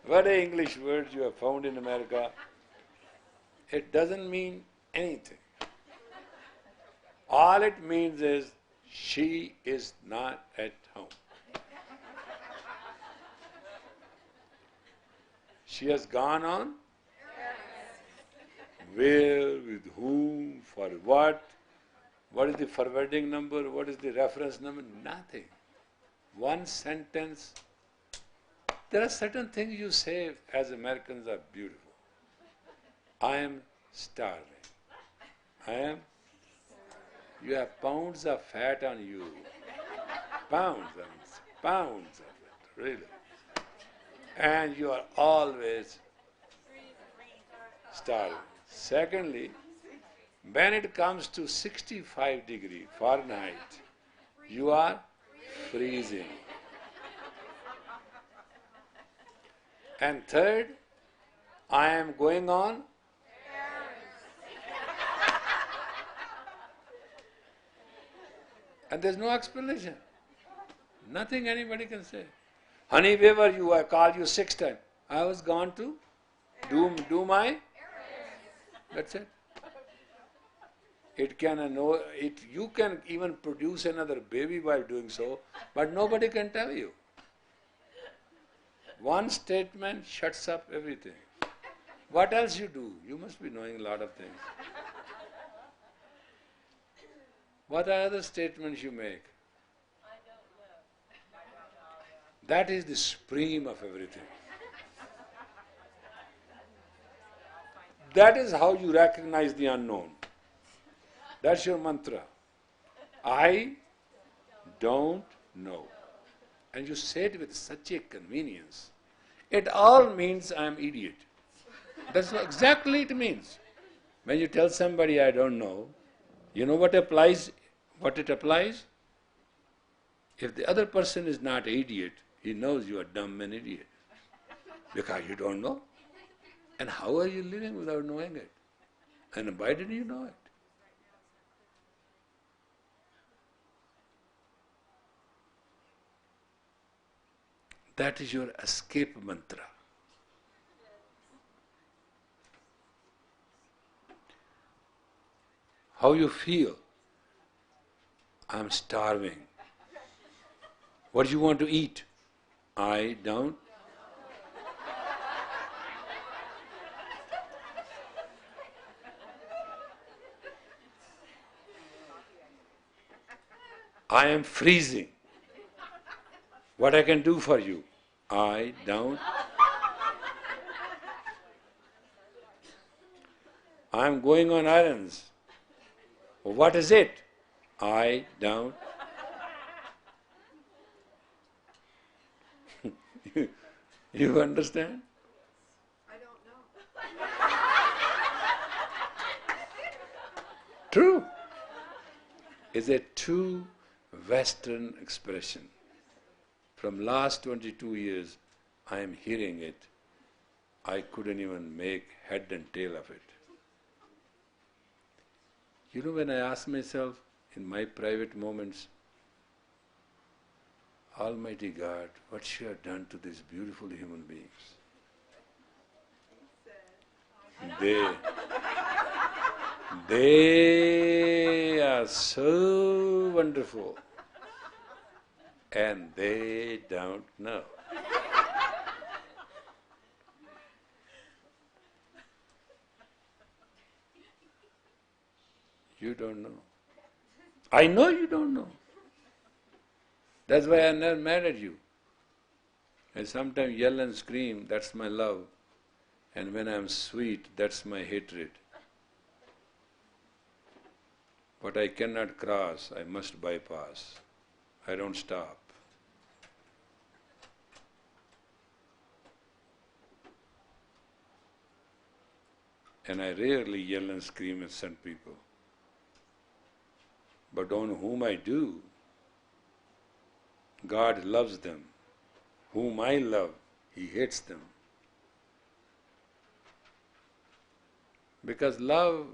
Speaker 1: What are English words you have found in America? It doesn't mean anything. All it means is she is not at home. She has gone on? Where, with whom, for what? What is the forwarding number? What is the reference number? Nothing. One sentence. There are certain things you say as Americans are beautiful. I am starving. I am? You have pounds of fat on you. Pounds of it, really. And you are always starving. Secondly, when it comes to 65 degree Fahrenheit, you are freezing. And third, I am going on and there's no explanation. Nothing anybody can say. Honey, where were you? I called you 6 times. I was gone to do my. That's it. You can even produce another baby while doing so, but nobody can tell you. One statement shuts up everything. What else you do? You must be knowing a lot of things. What are other statements you make?
Speaker 2: I don't know.
Speaker 1: That is the supreme of everything. That is how you recognize the unknown. That's your mantra. I don't know. And you say it with such a convenience. It all means I am idiot. That's what exactly it means. When you tell somebody I don't know, you know what it applies? If the other person is not idiot, he knows you are dumb and idiot. Because you don't know. And how are you living without knowing it? And why didn't you know it? That is your escape mantra. How you feel? I'm starving. What do you want to eat? I don't. I am freezing. What I can do for you? I don't. I am going on errands. What is it? I don't. You understand?
Speaker 3: I don't know.
Speaker 1: True. It's a true Western expression. From last 22 years, I am hearing it. I couldn't even make head and tail of it. You know, when I ask myself in my private moments, Almighty God, what you have done to these beautiful human beings? They are so wonderful. And they don't know. You don't know. I know you don't know. That's why I'm never mad at you. I sometimes yell and scream, that's my love. And when I'm sweet, that's my hatred. What I cannot cross, I must bypass. I don't stop. And I rarely yell and scream at some people. But on whom I do, God loves them. Whom I love, He hates them. Because love,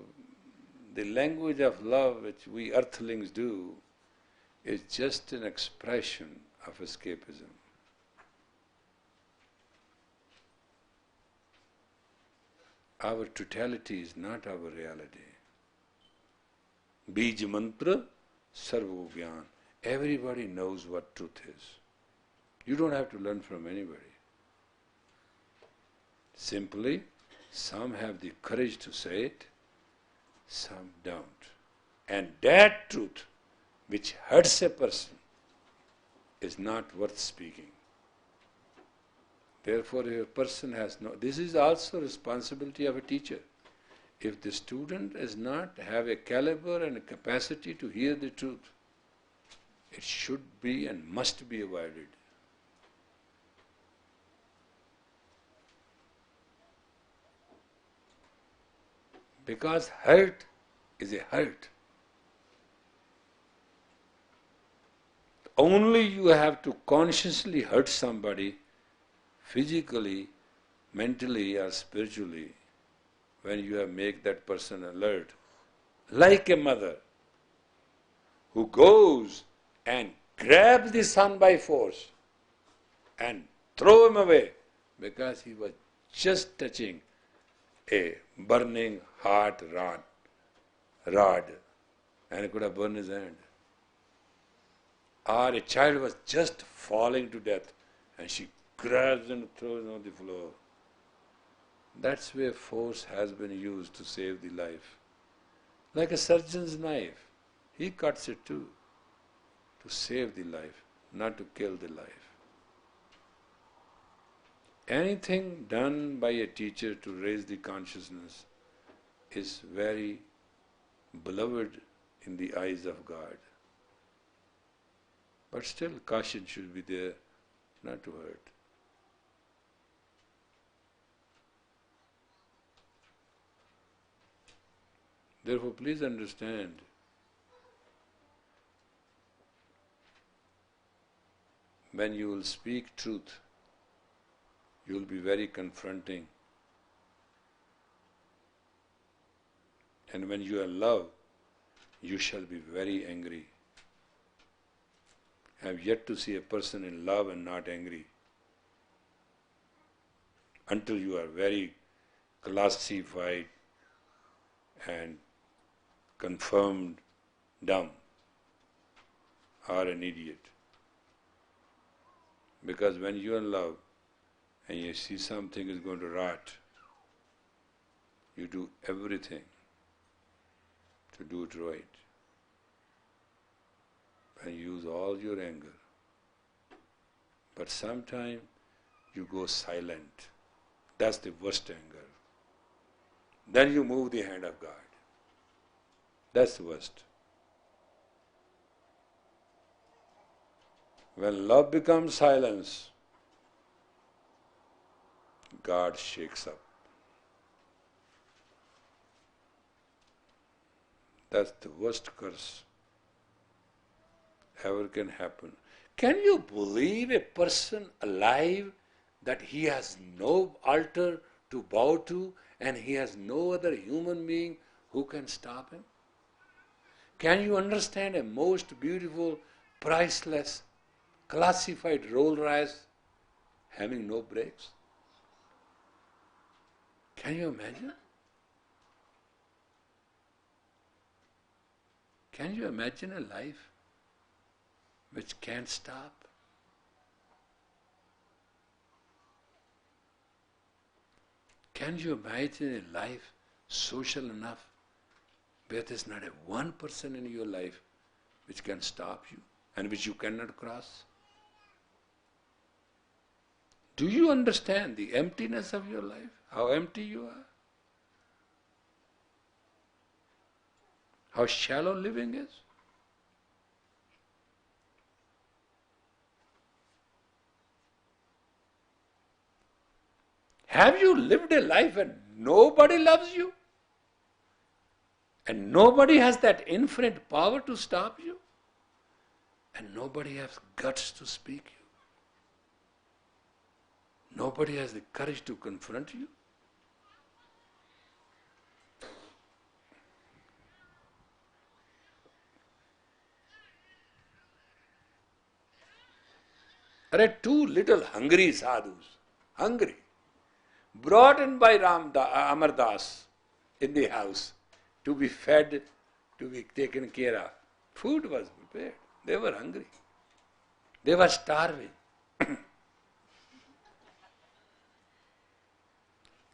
Speaker 1: the language of love which we earthlings do, is just an expression of escapism. Our totality is not our reality. Bij mantra, sarvo gyan. Everybody knows what truth is. You don't have to learn from anybody. Simply, some have the courage to say it, some don't. And that truth which hurts a person is not worth speaking. Therefore, if a person has no... This is also responsibility of a teacher. If the student does not have a caliber and a capacity to hear the truth, it should be and must be avoided. Because hurt is a hurt. Only you have to consciously hurt somebody, physically, mentally or spiritually, when you have make that person alert. Like a mother who goes and grabs the son by force and throw him away because he was just touching a burning hot rod and could have burned his hand. Or a child was just falling to death and she grabs and throws him on the floor. That's where force has been used to save the life. Like a surgeon's knife, he cuts it too, to save the life, not to kill the life. Anything done by a teacher to raise the consciousness is very beloved in the eyes of God. But still caution should be there, not to hurt. Therefore, please understand, when you will speak truth, you will be very confronting. And when you are love, you shall be very angry. I have yet to see a person in love and not angry. Until you are very classified and confirmed dumb or an idiot. Because when you are in love and you see something is going to rot, you do everything to do it right. And use all your anger. But sometimes you go silent. That's the worst anger. Then you move the hand of God. That's the worst. When love becomes silence, God shakes up. That's the worst curse ever can happen. Can you believe a person alive that he has no altar to bow to and he has no other human being who can stop him? Can you understand a most beautiful, priceless, classified Rolls Royce having no brakes? Can you imagine? Can you imagine a life which can't stop? Can you imagine a life social enough where there's not a one person in your life which can stop you and which you cannot cross? Do you understand the emptiness of your life? How empty you are? How shallow living is? Have you lived a life and nobody loves you? And nobody has that infinite power to stop you? And nobody has guts to speak you? Nobody has the courage to confront you? There are two little hungry sadhus, hungry, brought in by Amar Das in the house to be fed, to be taken care of. Food was prepared. They were hungry. They were starving.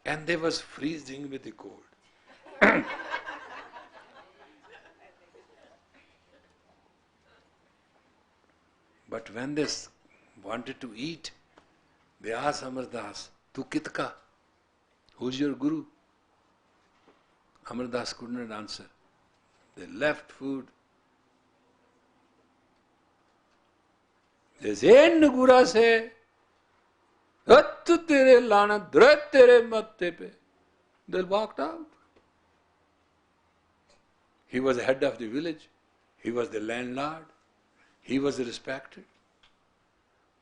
Speaker 1: And they was freezing with the cold. But when they wanted to eat, they asked Amar Das, "Tu kitka? Who's your guru?" Amar Das could not answer. They left food. They said, Nugura se, Hattu tere lana, dret tere matte pe. They walked out. He was the head of the village. He was the landlord. He was respected.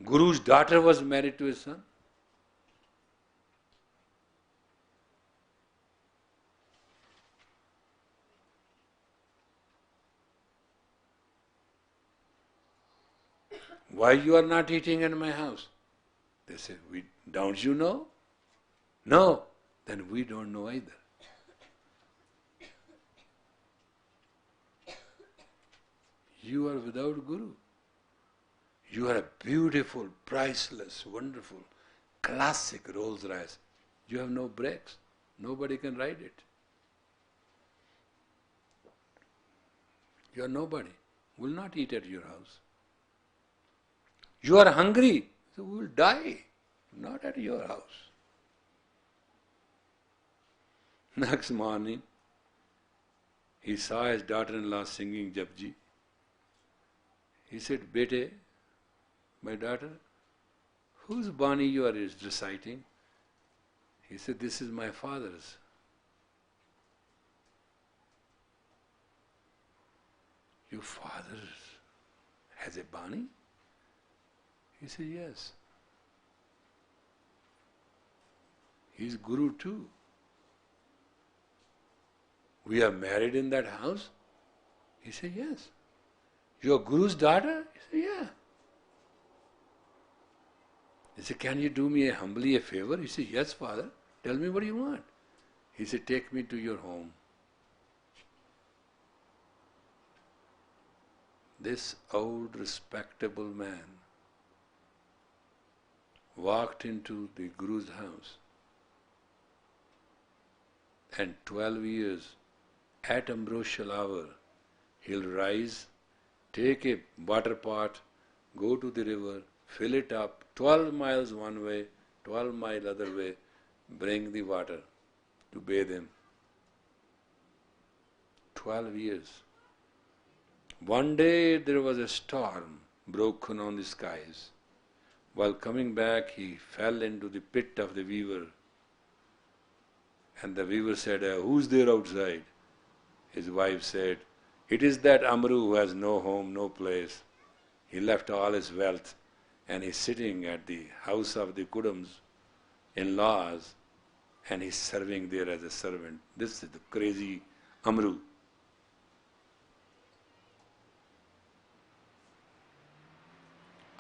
Speaker 1: Guru's daughter was married to his son. Why you are not eating in my house? They said, don't you know? No. Then we don't know either. You are without Guru. You are a beautiful, priceless, wonderful, classic Rolls Royce. You have no brakes. Nobody can ride it. You are nobody. Will not eat at your house. You are hungry, so we will die. Not at your house. Next morning, he saw his daughter-in-law singing Japji. He said, Bete, my daughter, whose Bani you are reciting? He said, this is my father's. Your father has a Bani? He said, yes. He is Guru too. We are married in that house? He said, yes. You are Guru's daughter? He said, yeah. He said, can you do me humbly a favor? He said, yes, father. Tell me what you want. He said, take me to your home. This old respectable man walked into the Guru's house, and 12 years at ambrosial hour he'll rise, take a water pot, go to the river, fill it up, 12 miles one way, 12 miles other way, bring the water to bathe him. 12 years. One day there was a storm broken on the skies. While coming back, he fell into the pit of the weaver. And the weaver said, who's there outside? His wife said, it is that Amru who has no home, no place. He left all his wealth and he's sitting at the house of the Kudams, in-laws, and he's serving there as a servant. This is the crazy Amru.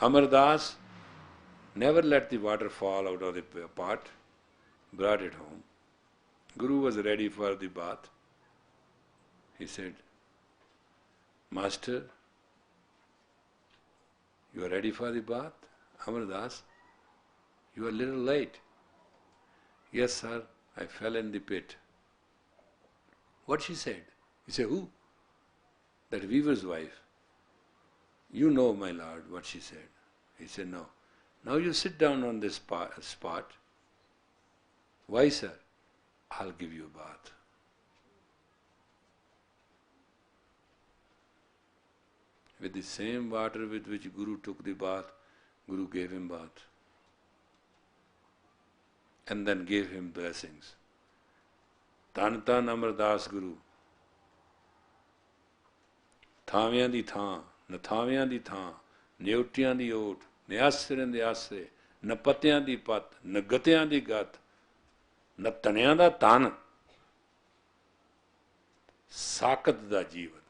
Speaker 1: Amar Das never let the water fall out of the pot, brought it home. Guru was ready for the bath. He said, Master, you are ready for the bath? Amar Das, you are a little late. Yes, sir, I fell in the pit. What she said? He said, who? That weaver's wife. You know, my lord, what she said. He said, no. Now you sit down on this spot. Why, sir? I'll give you a bath. With the same water with which Guru took the bath, Guru gave him bath. And then gave him blessings. Tan Tan Amar Das Guru. Thaviyan di thaan, na thaviyan di thaan, neutiyan di ot, ne asren di asre, na patyan di pat, na gatyan di gat, na tanyan da tan, sakat da jeevan.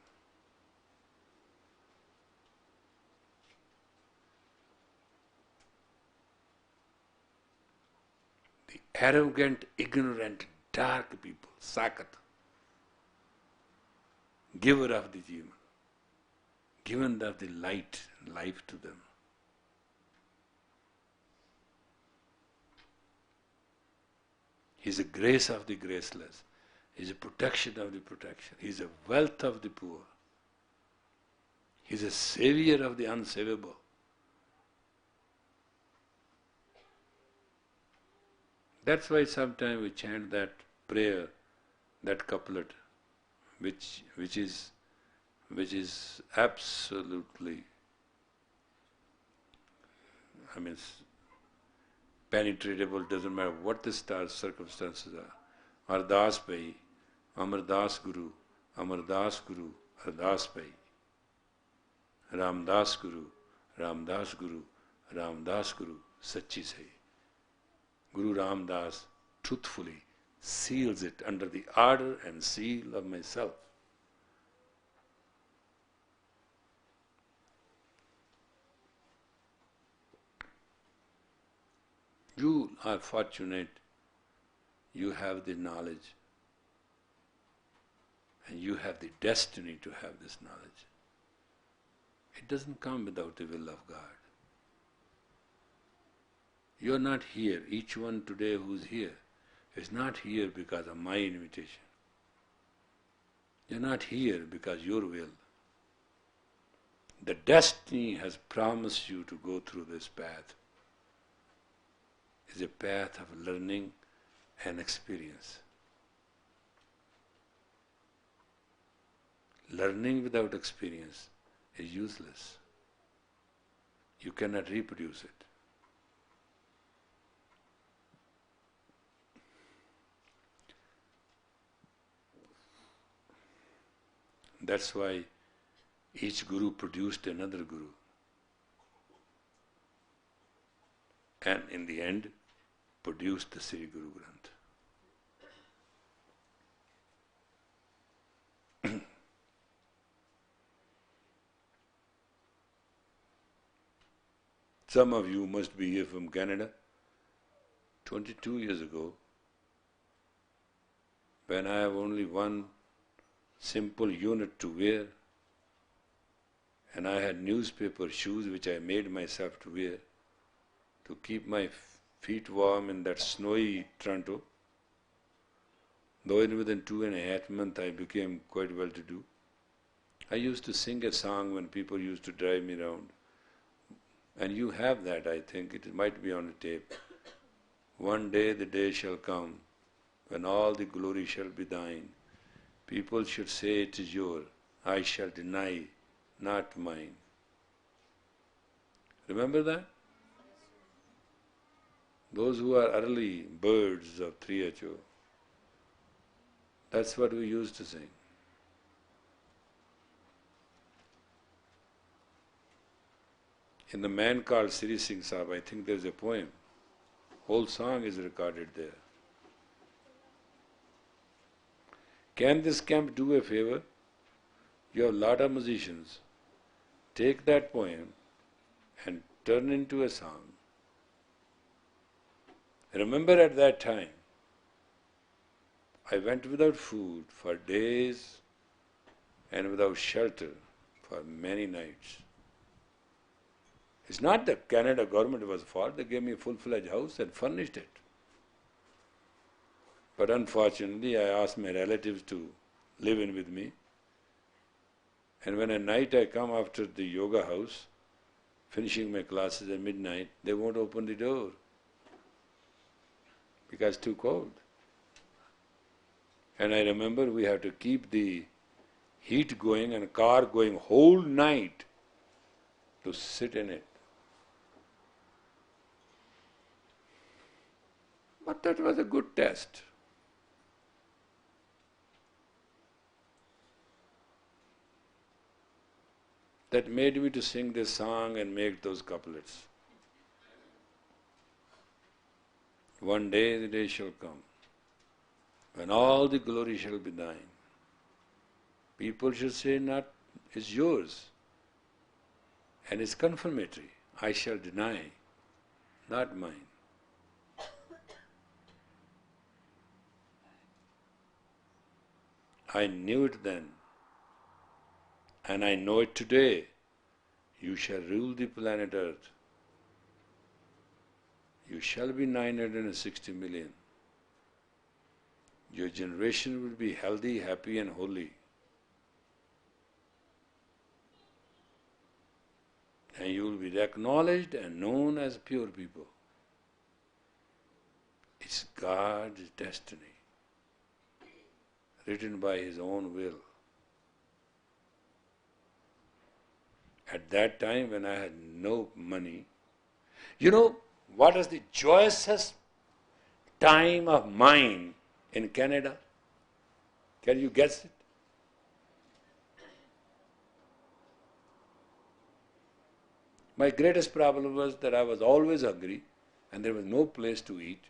Speaker 1: The arrogant, ignorant, dark people, sakat, giver of the jeevan, given of the light and life to them. He is a grace of the graceless. He is a protection of the protection. He is a wealth of the poor. He is a savior of the unsavable. That's why sometimes we chant that prayer, that couplet, which is absolutely, penetratable, doesn't matter what the circumstances are. Ardas Pai, Amardas Guru, Amardas Guru, Ardas Pai. Ramdas Guru, Ramdas Guru, Ramdas Guru, Sachi Sai. Guru Ramdas truthfully seals it under the order and seal of myself. You are fortunate, you have the knowledge, and you have the destiny to have this knowledge. It doesn't come without the will of God. You are not here. Each one today who's here is not here because of my invitation. You're not here because your will. The destiny has promised you to go through this path. It's a path of learning and experience. Learning without experience is useless. You cannot reproduce it. That's why each guru produced another guru. And in the end, produced the Sri Guru Granth. Some of you must be here from Canada. 22 years ago, when I have only one simple unit to wear, and I had newspaper shoes which I made myself to wear to keep my feet warm in that snowy Toronto. Though within 2.5 months I became quite well to do. I used to sing a song when people used to drive me around. And you have that, I think, it might be on a tape. One day the day shall come when all the glory shall be thine. People should say it is yours, I shall deny, not mine. Remember that? Those who are early birds of 3HO, that's what we used to sing. In the man called Sri Singh Sahib, I think there's a poem. Whole song is recorded there. Can this camp do a favor? You have a lot of musicians. Take that poem and turn into a song. Remember at that time, I went without food for days and without shelter for many nights. It's not that Canada government was fault, they gave me a full-fledged house and furnished it. But unfortunately, I asked my relatives to live in with me. And when at night I come after the yoga house, finishing my classes at midnight, they won't open the door because it's too cold. And I remember we have to keep the heat going and a car going whole night to sit in it. But that was a good test. That made me to sing this song and make those couplets. One day the day shall come when all the glory shall be thine. People should say, not is yours, and it's confirmatory. I shall deny, not mine. I knew it then, and I know it today. You shall rule the planet Earth. You shall be 960 million. Your generation will be healthy, happy and holy. And you will be acknowledged and known as pure people. It's God's destiny. written by his own will. At that time when I had no money, you know what is the joyousest time of mine in Canada? Can you guess it? My greatest problem was that I was always hungry and there was no place to eat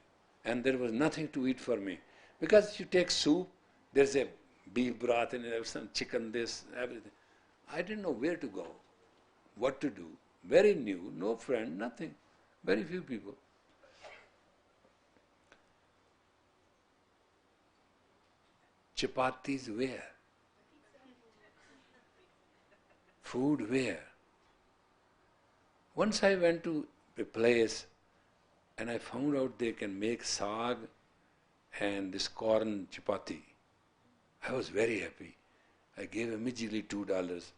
Speaker 1: and there was nothing to eat for me. Because you take soup, there's a beef broth in it, some chicken, this, everything. I didn't know where to go, what to do. Very new, no friend, nothing. Very few people. Chapatis where? Food where? Once I went to a place and I found out they can make saag and this corn chapati. I was very happy. I gave immediately $2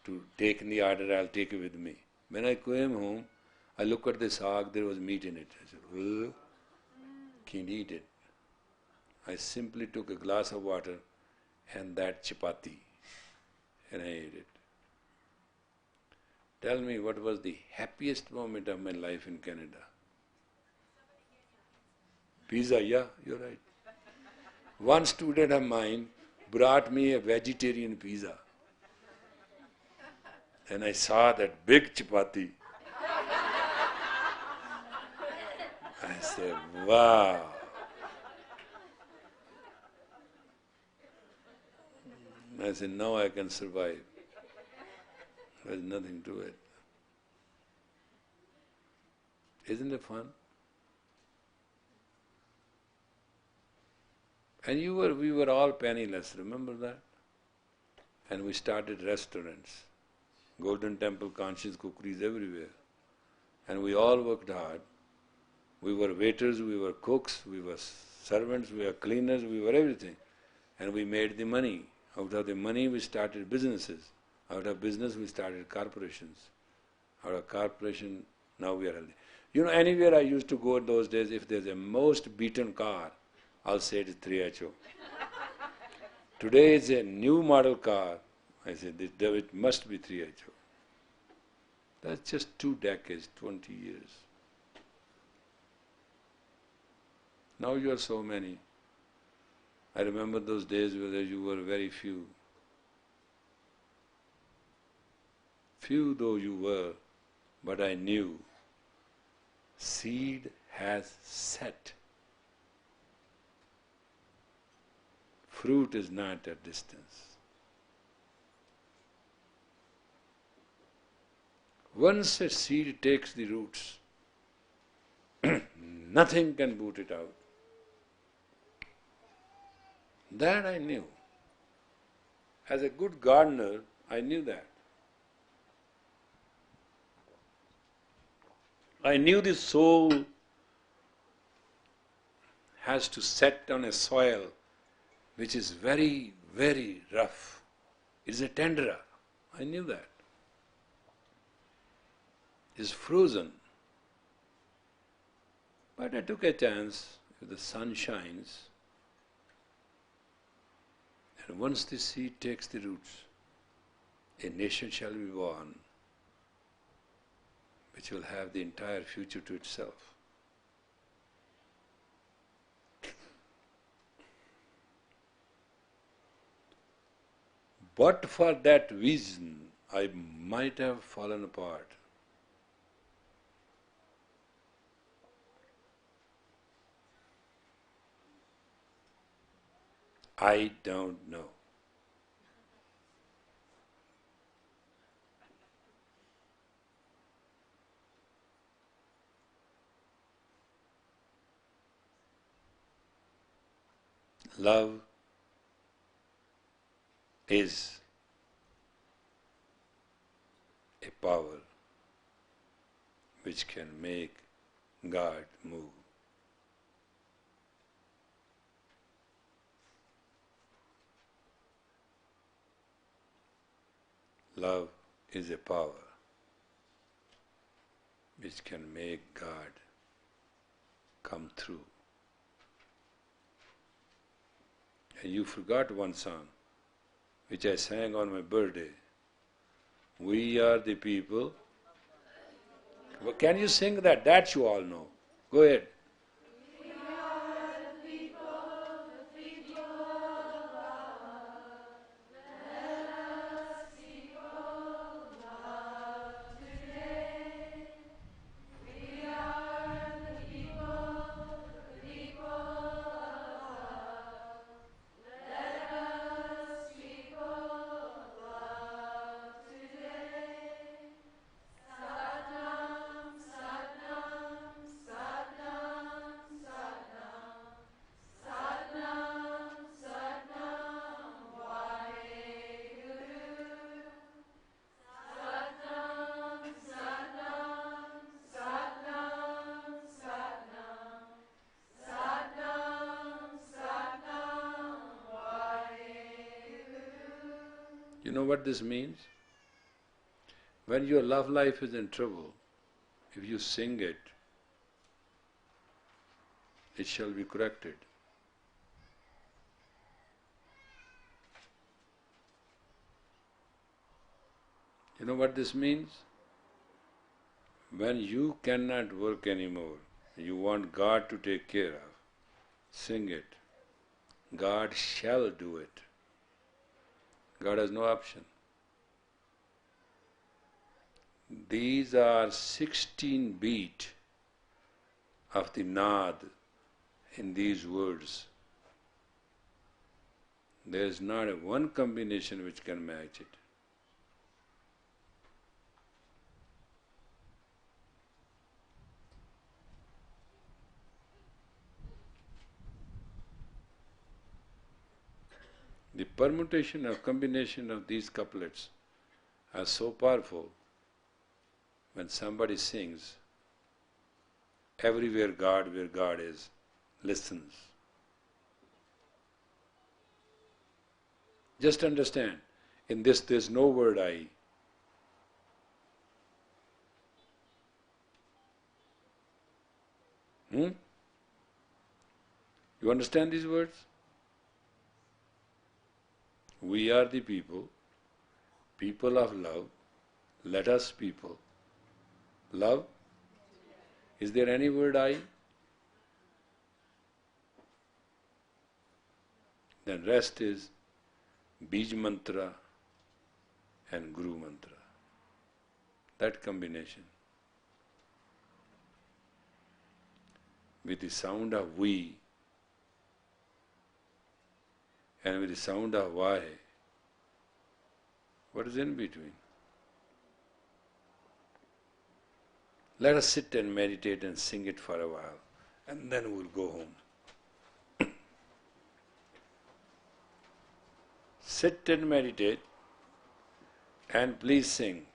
Speaker 1: to take in the order, I'll take it with me. When I came home, I looked at the saag, there was meat in it. I said, oh, can't eat it. I simply took a glass of water and that chapati and I ate it. Tell me what was the happiest moment of my life in Canada? Pizza, yeah, you're right. One student of mine brought me a vegetarian pizza. And I saw that big chapati. I said, wow. I said, now I can survive. There's nothing to it. Isn't it fun? And we were all penniless, remember that? And we started restaurants. Golden Temple conscious cookeries everywhere. And we all worked hard. We were waiters, we were cooks, we were servants, we were cleaners, we were everything. And we made the money. Out of the money we started businesses. Out of business we started corporations. Out of corporation, now we are healthy. You know, anywhere I used to go in those days, if there's a most beaten car, I'll say it is 3HO. Today it's a new model car. I said, it must be 3HO. That's just 2 decades, 20 years. Now you are so many. I remember those days where you were very few. Few though you were, but I knew seed has set. Fruit is not at distance. Once a seed takes the roots, nothing can boot it out. That I knew. As a good gardener, I knew that. I knew the soul has to set on a soil which is very, very rough. It is a tundra. I knew that. It is frozen. But I took a chance. If the sun shines, and once the seed takes the roots, a nation shall be born which will have the entire future to itself. But for that vision, I might have fallen apart. I don't know. Love is a power which can make God move. Love is a power which can make God come through. And you forgot one song, which I sang on my birthday. We are the people. Well, can you sing that? That you all know. Go ahead. You know what this means? When your love life is in trouble, if you sing it, it shall be corrected. You know what this means? When you cannot work anymore, you want God to take care of, sing it. God shall do it. God has no option. These are 16 beat of the Naad in these words. There is not a one combination which can match it. The permutation or combination of these couplets are so powerful. When somebody sings, everywhere God, where God is, listens. Just understand, in this there's no word I. You understand these words? We are the people, people of love, let us people. Love? Is there any word I? Then rest is Bij mantra and Guru mantra. That combination. With the sound of we and with the sound of why, what is in between? Let us sit and meditate and sing it for a while, and then we'll go home. Sit and meditate, and please sing.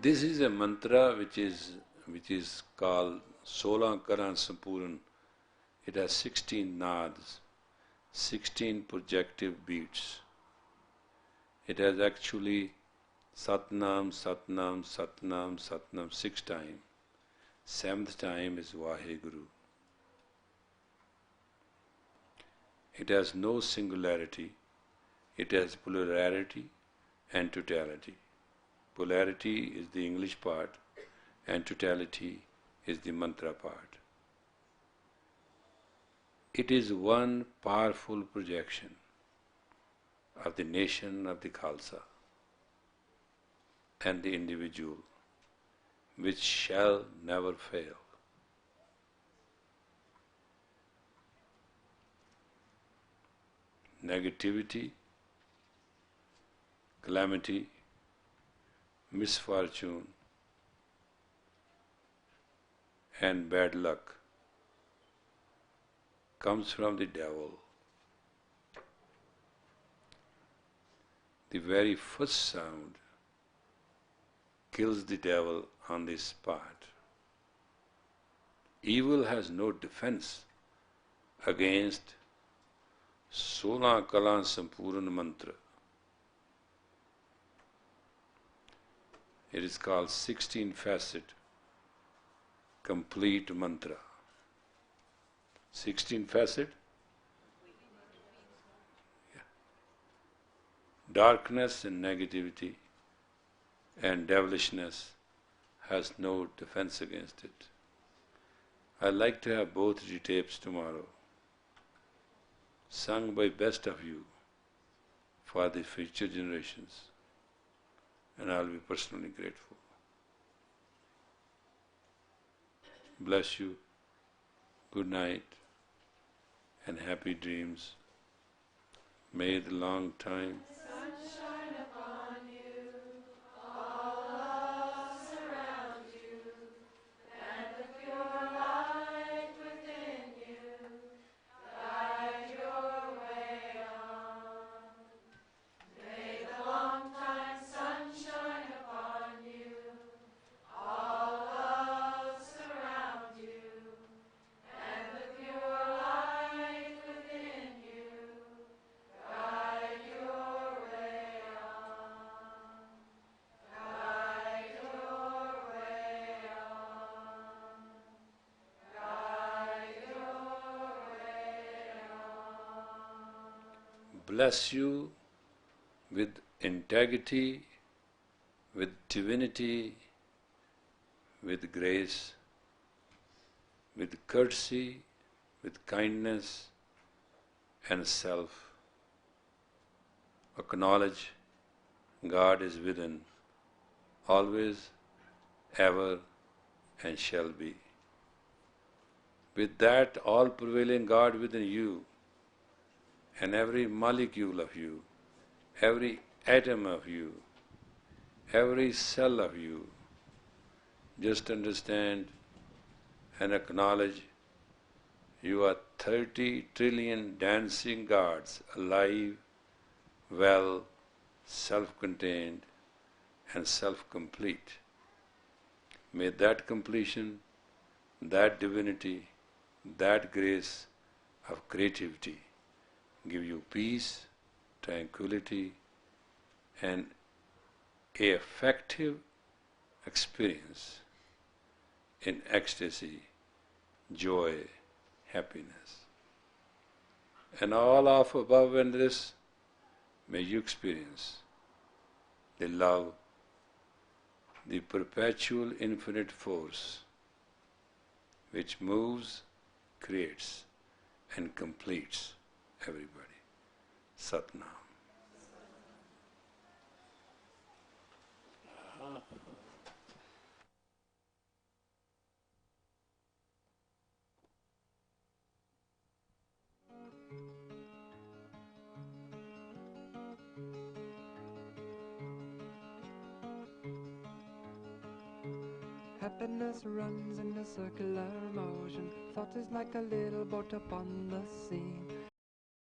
Speaker 1: This is a mantra which is called 16 Karan Sampuran. It has 16 nads, 16 projective beats. It has actually Satnam, Satnam, Satnam, Satnam 6 times. 7th time is Vaheguru. It has no singularity. It has plurality and totality. Polarity is the English part and totality is the mantra part. It is one powerful projection of the nation of the Khalsa and the individual which shall never fail. Negativity, calamity, misfortune, and bad luck comes from the devil. The very first sound kills the devil on the spot. Evil has no defense against 16 Kalan Sampuran mantra. It is called 16 facet complete mantra. 16 facet? Yeah. Darkness and negativity and devilishness has no defense against it. I'd like to have both the tapes tomorrow, sung by best of you for the future generations, and I'll be personally grateful. Bless you, good night, and happy dreams. May the long time
Speaker 4: Sunshine upon you, all love surround you, and the pure light within you guide your way on. May the long time sunshine upon you, all love surround you, and the pure light within you guide your way on. Guide your way on. Guide your way on.
Speaker 1: bless you with integrity, with divinity, with grace, with courtesy, with kindness and self. Acknowledge God is within, always, ever, and shall be. With that all-prevailing God within you, and every molecule of you, every atom of you, every cell of you, just understand and acknowledge you are 30 trillion dancing gods, alive, well, self-contained, and self-complete. May that completion, that divinity, that grace of creativity give you peace, tranquility, and a effective experience in ecstasy, joy, happiness. And all of above and this, may you experience the love, the perpetual infinite force which moves, creates, and completes everybody. Satnam.
Speaker 5: Happiness runs in a circular motion. Thought is like a little boat upon the sea.